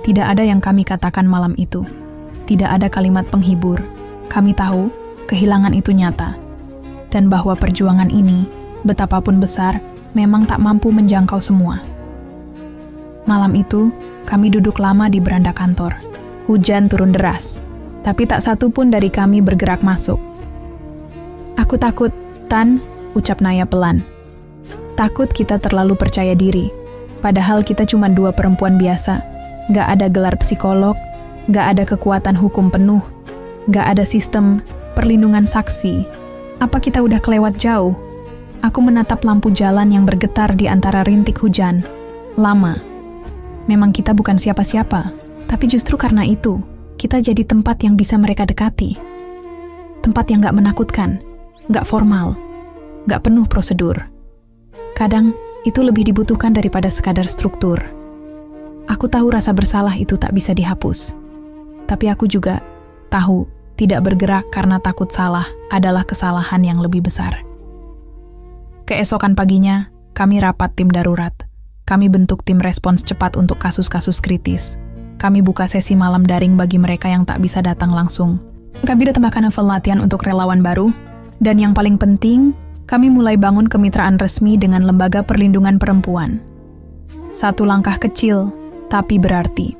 Tidak ada yang kami katakan malam itu. Tidak ada kalimat penghibur. Kami tahu kehilangan itu nyata. Dan bahwa perjuangan ini, betapapun besar, memang tak mampu menjangkau semua. Malam itu, kami duduk lama di beranda kantor. Hujan turun deras. Tapi tak satu pun dari kami bergerak masuk. "Aku takut, Tan," ucap Naya pelan. Takut kita terlalu percaya diri, padahal kita cuma dua perempuan biasa. Gak ada gelar psikolog, gak ada kekuatan hukum penuh, gak ada sistem perlindungan saksi. Apa kita udah kelewat jauh? Aku menatap lampu jalan yang bergetar di antara rintik hujan. Lama. Memang kita bukan siapa-siapa, tapi justru karena itu, kita jadi tempat yang bisa mereka dekati. Tempat yang gak menakutkan, gak formal, gak penuh prosedur. Kadang, itu lebih dibutuhkan daripada sekadar struktur. Aku tahu rasa bersalah itu tak bisa dihapus. Tapi aku juga tahu tidak bergerak karena takut salah adalah kesalahan yang lebih besar. Keesokan paginya, kami rapat tim darurat. Kami bentuk tim respons cepat untuk kasus-kasus kritis. Kami buka sesi malam daring bagi mereka yang tak bisa datang langsung. Kami tambahkan level latihan untuk relawan baru. Dan yang paling penting, kami mulai bangun kemitraan resmi dengan Lembaga Perlindungan Perempuan. Satu langkah kecil, tapi berarti.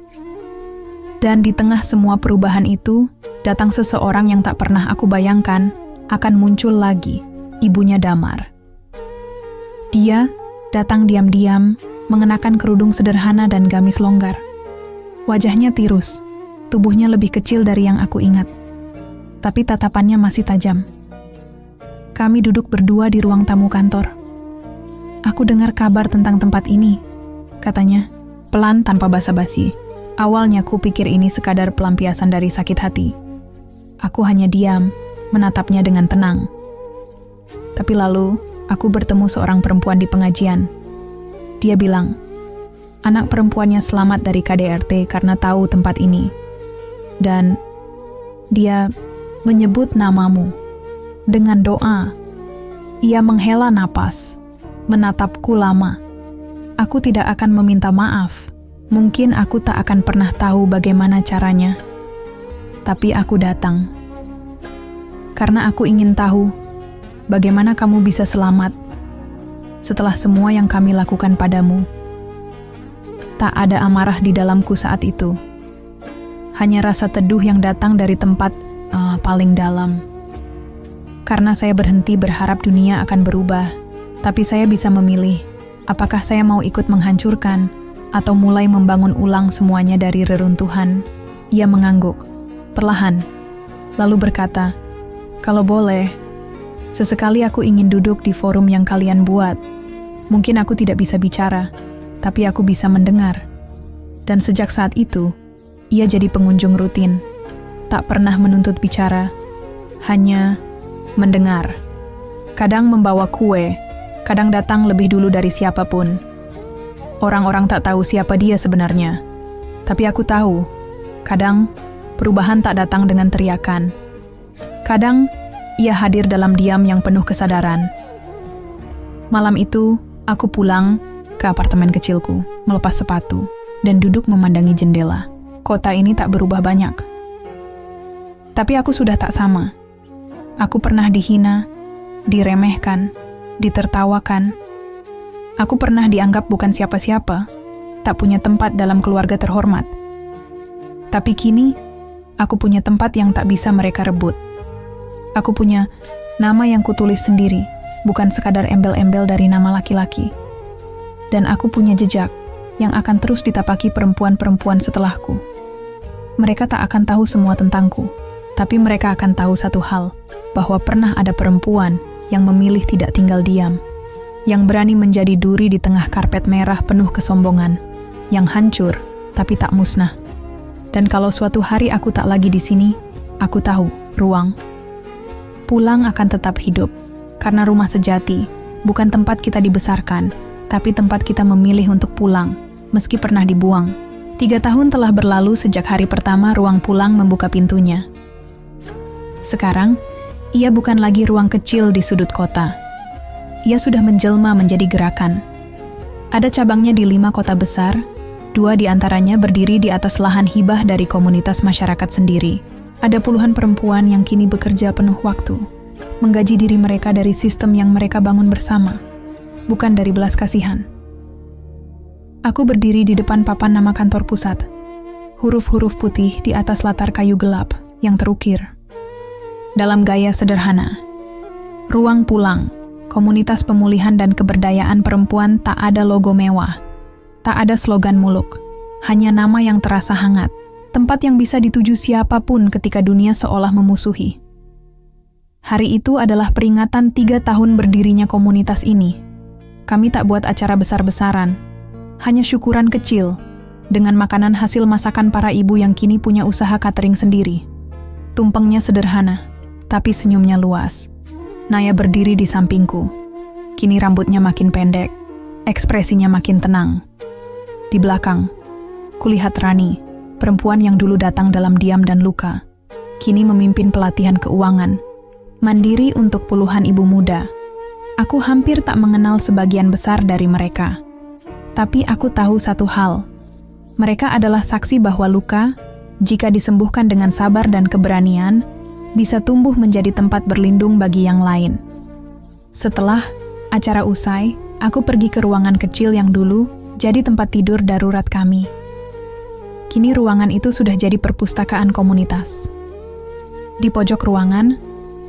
Dan di tengah semua perubahan itu, datang seseorang yang tak pernah aku bayangkan akan muncul lagi, ibunya Damar. Dia datang diam-diam, mengenakan kerudung sederhana dan gamis longgar. Wajahnya tirus, tubuhnya lebih kecil dari yang aku ingat. Tapi tatapannya masih tajam. Kami duduk berdua di ruang tamu kantor. Aku dengar kabar tentang tempat ini, katanya, pelan tanpa basa-basi. Awalnya ku pikir ini sekadar pelampiasan dari sakit hati. Aku hanya diam, menatapnya dengan tenang. Tapi lalu, aku bertemu seorang perempuan di pengajian. Dia bilang, anak perempuannya selamat dari KDRT karena tahu tempat ini. Dan dia menyebut namamu. Dengan doa, ia menghela napas, menatapku lama. Aku tidak akan meminta maaf. Mungkin aku tak akan pernah tahu bagaimana caranya. Tapi aku datang. Karena aku ingin tahu bagaimana kamu bisa selamat setelah semua yang kami lakukan padamu. Tak ada amarah di dalamku saat itu. Hanya rasa teduh yang datang dari tempat paling dalam. Karena saya berhenti berharap dunia akan berubah, tapi saya bisa memilih apakah saya mau ikut menghancurkan atau mulai membangun ulang semuanya dari reruntuhan. Ia mengangguk, perlahan, lalu berkata, kalau boleh, sesekali aku ingin duduk di forum yang kalian buat. Mungkin aku tidak bisa bicara, tapi aku bisa mendengar. Dan sejak saat itu, ia jadi pengunjung rutin, tak pernah menuntut bicara, hanya mendengar. Kadang membawa kue, kadang datang lebih dulu dari siapapun. Orang-orang tak tahu siapa dia sebenarnya. Tapi aku tahu, kadang perubahan tak datang dengan teriakan. Kadang ia hadir dalam diam yang penuh kesadaran. Malam itu, aku pulang ke apartemen kecilku, melepas sepatu, dan duduk memandangi jendela. Kota ini tak berubah banyak. Tapi aku sudah tak sama. Aku pernah dihina, diremehkan, ditertawakan. Aku pernah dianggap bukan siapa-siapa, tak punya tempat dalam keluarga terhormat. Tapi kini, aku punya tempat yang tak bisa mereka rebut. Aku punya nama yang kutulis sendiri, bukan sekadar embel-embel dari nama laki-laki. Dan aku punya jejak yang akan terus ditapaki perempuan-perempuan setelahku. Mereka tak akan tahu semua tentangku, tapi mereka akan tahu satu hal, bahwa pernah ada perempuan yang memilih tidak tinggal diam, yang berani menjadi duri di tengah karpet merah penuh kesombongan, yang hancur tapi tak musnah. Dan kalau suatu hari aku tak lagi di sini, aku tahu ruang pulang akan tetap hidup, karena rumah sejati bukan tempat kita dibesarkan, tapi tempat kita memilih untuk pulang, meski pernah dibuang. 3 tahun telah berlalu sejak hari pertama ruang pulang membuka pintunya. Sekarang, ia bukan lagi ruang kecil di sudut kota. Ia sudah menjelma menjadi gerakan. Ada cabangnya di 5 kota besar, 2 di antaranya berdiri di atas lahan hibah dari komunitas masyarakat sendiri. Ada puluhan perempuan yang kini bekerja penuh waktu, menggaji diri mereka dari sistem yang mereka bangun bersama, bukan dari belas kasihan. Aku berdiri di depan papan nama kantor pusat, huruf-huruf putih di atas latar kayu gelap yang terukir. Dalam gaya sederhana, ruang pulang, Komunitas pemulihan dan keberdayaan perempuan tak ada logo mewah, tak ada slogan muluk, hanya nama yang terasa hangat, tempat yang bisa dituju siapapun ketika dunia seolah memusuhi. Hari itu adalah peringatan 3 tahun berdirinya komunitas ini. Kami tak buat acara besar-besaran, hanya syukuran kecil, dengan makanan hasil masakan para ibu yang kini punya usaha catering sendiri. Tumpengnya sederhana, tapi senyumnya luas. Naya berdiri di sampingku. Kini rambutnya makin pendek, ekspresinya makin tenang. Di belakang, kulihat Rani, perempuan yang dulu datang dalam diam dan luka, kini memimpin pelatihan keuangan, mandiri untuk puluhan ibu muda. Aku hampir tak mengenal sebagian besar dari mereka. Tapi aku tahu satu hal. Mereka adalah saksi bahwa luka, jika disembuhkan dengan sabar dan keberanian, bisa tumbuh menjadi tempat berlindung bagi yang lain. Setelah acara usai, aku pergi ke ruangan kecil yang dulu jadi tempat tidur darurat kami. Kini ruangan itu sudah jadi perpustakaan komunitas. Di pojok ruangan,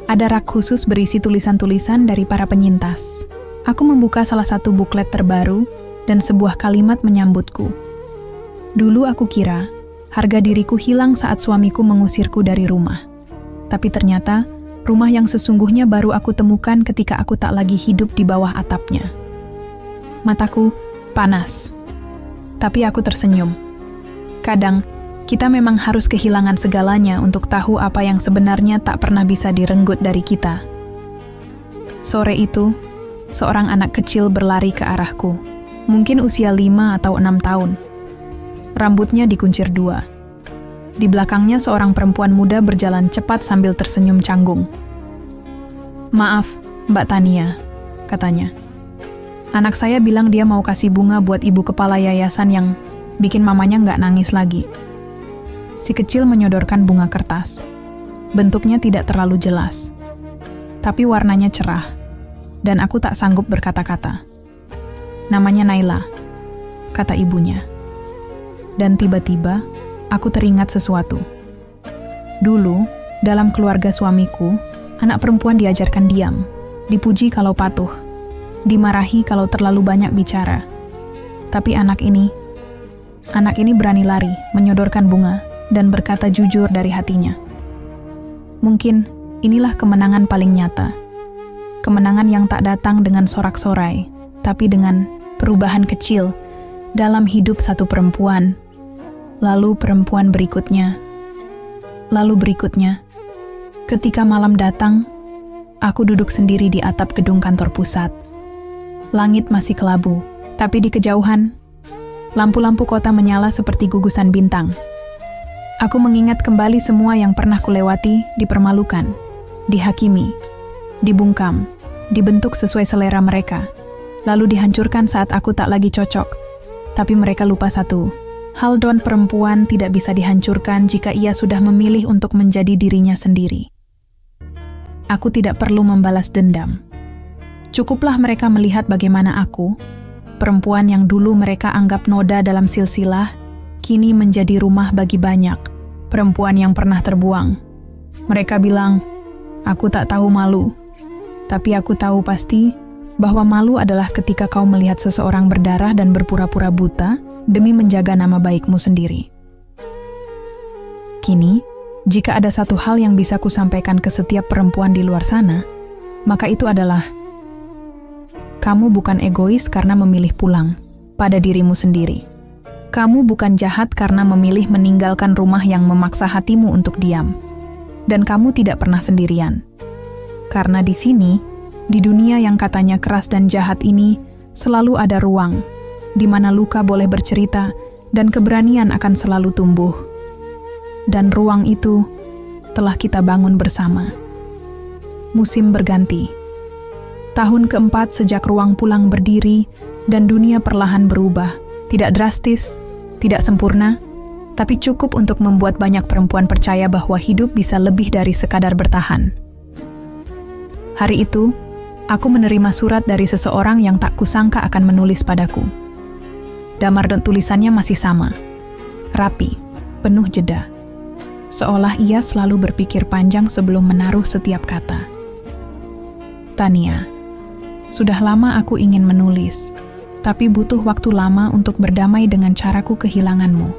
ada rak khusus berisi tulisan-tulisan dari para penyintas. Aku membuka salah satu buklet terbaru dan sebuah kalimat menyambutku. Dulu aku kira harga diriku hilang saat suamiku mengusirku dari rumah. Tapi ternyata rumah yang sesungguhnya baru aku temukan ketika aku tak lagi hidup di bawah atapnya. Mataku panas, tapi aku tersenyum. Kadang, kita memang harus kehilangan segalanya untuk tahu apa yang sebenarnya tak pernah bisa direnggut dari kita. Sore itu, seorang anak kecil berlari ke arahku, mungkin usia 5 atau 6 tahun. Rambutnya dikuncir 2. Di belakangnya seorang perempuan muda berjalan cepat sambil tersenyum canggung. "Maaf, Mbak Tania," katanya. "Anak saya bilang dia mau kasih bunga buat ibu kepala yayasan yang bikin mamanya nggak nangis lagi." Si kecil menyodorkan bunga kertas. Bentuknya tidak terlalu jelas, tapi warnanya cerah, dan aku tak sanggup berkata-kata. "Namanya Naila," kata ibunya. Dan tiba-tiba, aku teringat sesuatu. Dulu, dalam keluarga suamiku, anak perempuan diajarkan diam, dipuji kalau patuh, dimarahi kalau terlalu banyak bicara. Tapi anak ini berani lari, menyodorkan bunga, dan berkata jujur dari hatinya. Mungkin inilah kemenangan paling nyata. Kemenangan yang tak datang dengan sorak-sorai, tapi dengan perubahan kecil dalam hidup satu perempuan. Lalu perempuan berikutnya. Lalu berikutnya. Ketika malam datang, aku duduk sendiri di atap gedung kantor pusat. Langit masih kelabu, tapi di kejauhan, lampu-lampu kota menyala seperti gugusan bintang. Aku mengingat kembali semua yang pernah kulewati, dipermalukan, dihakimi, dibungkam, dibentuk sesuai selera mereka, lalu dihancurkan saat aku tak lagi cocok. Tapi mereka lupa satu, hal don perempuan tidak bisa dihancurkan jika ia sudah memilih untuk menjadi dirinya sendiri. Aku tidak perlu membalas dendam. Cukuplah mereka melihat bagaimana aku, perempuan yang dulu mereka anggap noda dalam silsilah, kini menjadi rumah bagi banyak, perempuan yang pernah terbuang. Mereka bilang, aku tak tahu malu, tapi aku tahu pasti bahwa malu adalah ketika kau melihat seseorang berdarah dan berpura-pura buta demi menjaga nama baikmu sendiri. Kini, jika ada satu hal yang bisa kusampaikan ke setiap perempuan di luar sana, maka itu adalah, kamu bukan egois karena memilih pulang pada dirimu sendiri. Kamu bukan jahat karena memilih meninggalkan rumah yang memaksa hatimu untuk diam. Dan kamu tidak pernah sendirian. Karena di sini, di dunia yang katanya keras dan jahat ini, selalu ada ruang, di mana luka boleh bercerita dan keberanian akan selalu tumbuh. Dan ruang itu telah kita bangun bersama. Musim berganti. Tahun keempat sejak ruang pulang berdiri dan dunia perlahan berubah. Tidak drastis, tidak sempurna, tapi cukup untuk membuat banyak perempuan percaya bahwa hidup bisa lebih dari sekadar bertahan. Hari itu, aku menerima surat dari seseorang yang tak kusangka akan menulis padaku. Damar dan tulisannya masih sama, rapi, penuh jeda. Seolah ia selalu berpikir panjang sebelum menaruh setiap kata. Tania, Sudah lama aku ingin menulis, tapi butuh waktu lama untuk berdamai dengan caraku kehilanganmu.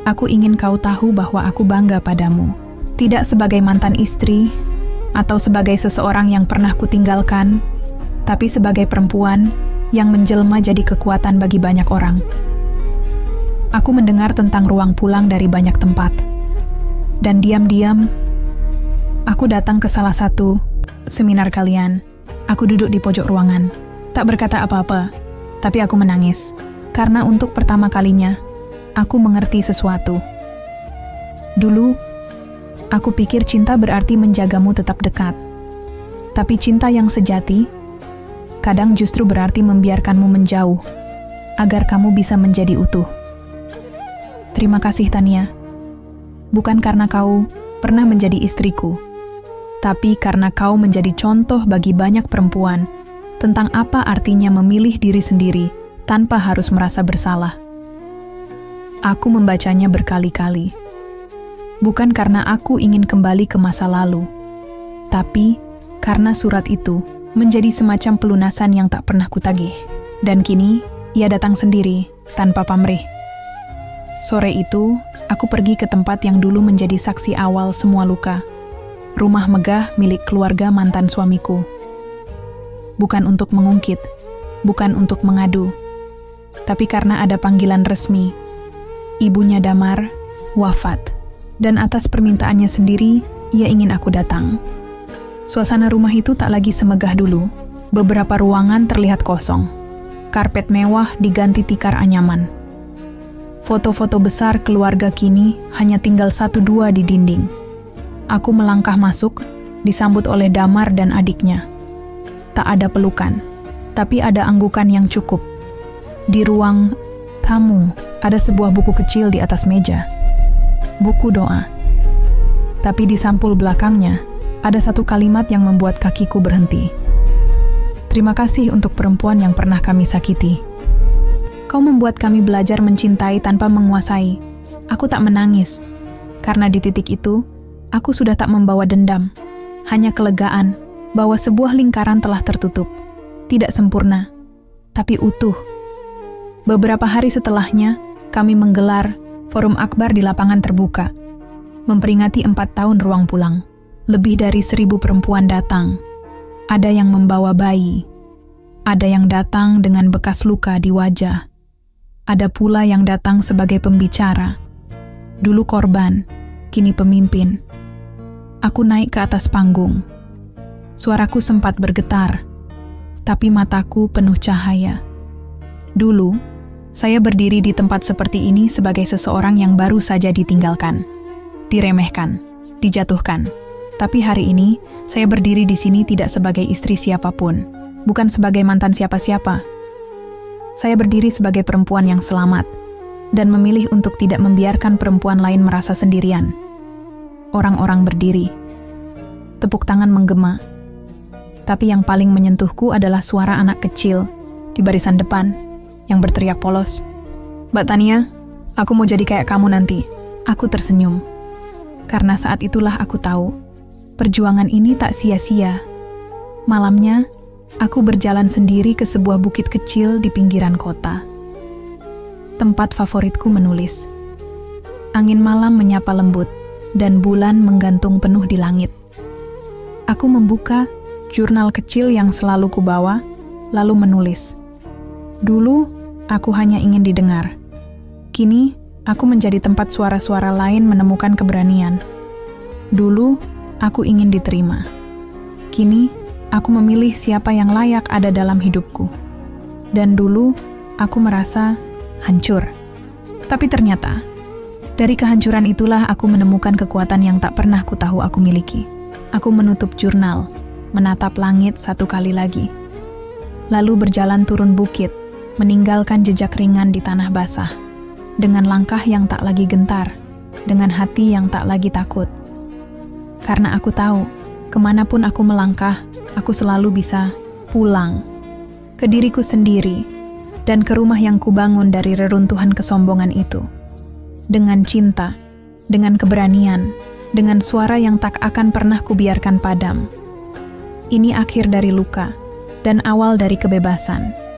Aku ingin kau tahu bahwa aku bangga padamu, tidak sebagai mantan istri, atau sebagai seseorang yang pernah kutinggalkan, tapi sebagai perempuan yang menjelma jadi kekuatan bagi banyak orang. Aku mendengar tentang ruang pulang dari banyak tempat, dan diam-diam, aku datang ke salah satu seminar kalian. Aku duduk di pojok ruangan, tak berkata apa-apa, tapi aku menangis, karena untuk pertama kalinya, aku mengerti sesuatu. Dulu, aku pikir cinta berarti menjagamu tetap dekat. Tapi cinta yang sejati, kadang justru berarti membiarkanmu menjauh, agar kamu bisa menjadi utuh. Terima kasih Tania. Bukan karena kau pernah menjadi istriku, tapi karena kau menjadi contoh bagi banyak perempuan tentang apa artinya memilih diri sendiri tanpa harus merasa bersalah. Aku membacanya berkali-kali. Bukan karena aku ingin kembali ke masa lalu, tapi karena surat itu menjadi semacam pelunasan yang tak pernah kutagih. Dan kini, ia datang sendiri, tanpa pamrih. Sore itu, aku pergi ke tempat yang dulu menjadi saksi awal semua luka. Rumah megah milik keluarga mantan suamiku. Bukan untuk mengungkit, bukan untuk mengadu, tapi karena ada panggilan resmi. Ibunya Damar wafat, dan atas permintaannya sendiri, ia ingin aku datang. Suasana rumah itu tak lagi semegah dulu. Beberapa ruangan terlihat kosong. Karpet mewah diganti tikar anyaman. Foto-foto besar keluarga kini hanya tinggal 1-2 di dinding. Aku melangkah masuk, disambut oleh Damar dan adiknya. Tak ada pelukan, tapi ada anggukan yang cukup. Di ruang tamu, ada sebuah buku kecil di atas meja. Buku doa. Tapi di sampul belakangnya, ada satu kalimat yang membuat kakiku berhenti. Terima kasih untuk perempuan yang pernah kami sakiti. Kau membuat kami belajar mencintai tanpa menguasai. Aku tak menangis, karena di titik itu, aku sudah tak membawa dendam, hanya kelegaan bahwa sebuah lingkaran telah tertutup. Tidak sempurna, tapi utuh. Beberapa hari setelahnya, kami menggelar forum akbar di lapangan terbuka, memperingati 4 tahun ruang pulang. Lebih dari 1.000 perempuan datang. Ada yang membawa bayi, ada yang datang dengan bekas luka di wajah, ada pula yang datang sebagai pembicara. Dulu korban, kini pemimpin. Aku naik ke atas panggung. Suaraku sempat bergetar, tapi mataku penuh cahaya. Dulu, saya berdiri di tempat seperti ini sebagai seseorang yang baru saja ditinggalkan, diremehkan, dijatuhkan. Tapi hari ini, saya berdiri di sini tidak sebagai istri siapapun, bukan sebagai mantan siapa-siapa. Saya berdiri sebagai perempuan yang selamat, dan memilih untuk tidak membiarkan perempuan lain merasa sendirian. Orang-orang berdiri. Tepuk tangan menggema. Tapi yang paling menyentuhku adalah suara anak kecil di barisan depan yang berteriak polos. Mbak Tania, aku mau jadi kayak kamu nanti. Aku tersenyum. Karena saat itulah aku tahu, perjuangan ini tak sia-sia. Malamnya, aku berjalan sendiri ke sebuah bukit kecil di pinggiran kota. Tempat favoritku menulis. Angin malam menyapa lembut, dan bulan menggantung penuh di langit. Aku membuka jurnal kecil yang selalu kubawa, lalu menulis. Dulu, aku hanya ingin didengar. Kini, aku menjadi tempat suara-suara lain menemukan keberanian. Dulu, aku ingin diterima. Kini, aku memilih siapa yang layak ada dalam hidupku. Dan dulu, aku merasa hancur. Tapi ternyata, dari kehancuran itulah aku menemukan kekuatan yang tak pernah kutahu aku miliki. Aku menutup jurnal, menatap langit satu kali lagi. Lalu berjalan turun bukit, meninggalkan jejak ringan di tanah basah. Dengan langkah yang tak lagi gentar, dengan hati yang tak lagi takut. Karena aku tahu, kemanapun aku melangkah, aku selalu bisa pulang. Ke diriku sendiri, dan ke rumah yang kubangun dari reruntuhan kesombongan itu. Dengan cinta, dengan keberanian, dengan suara yang tak akan pernah kubiarkan padam. Ini akhir dari luka, dan awal dari kebebasan.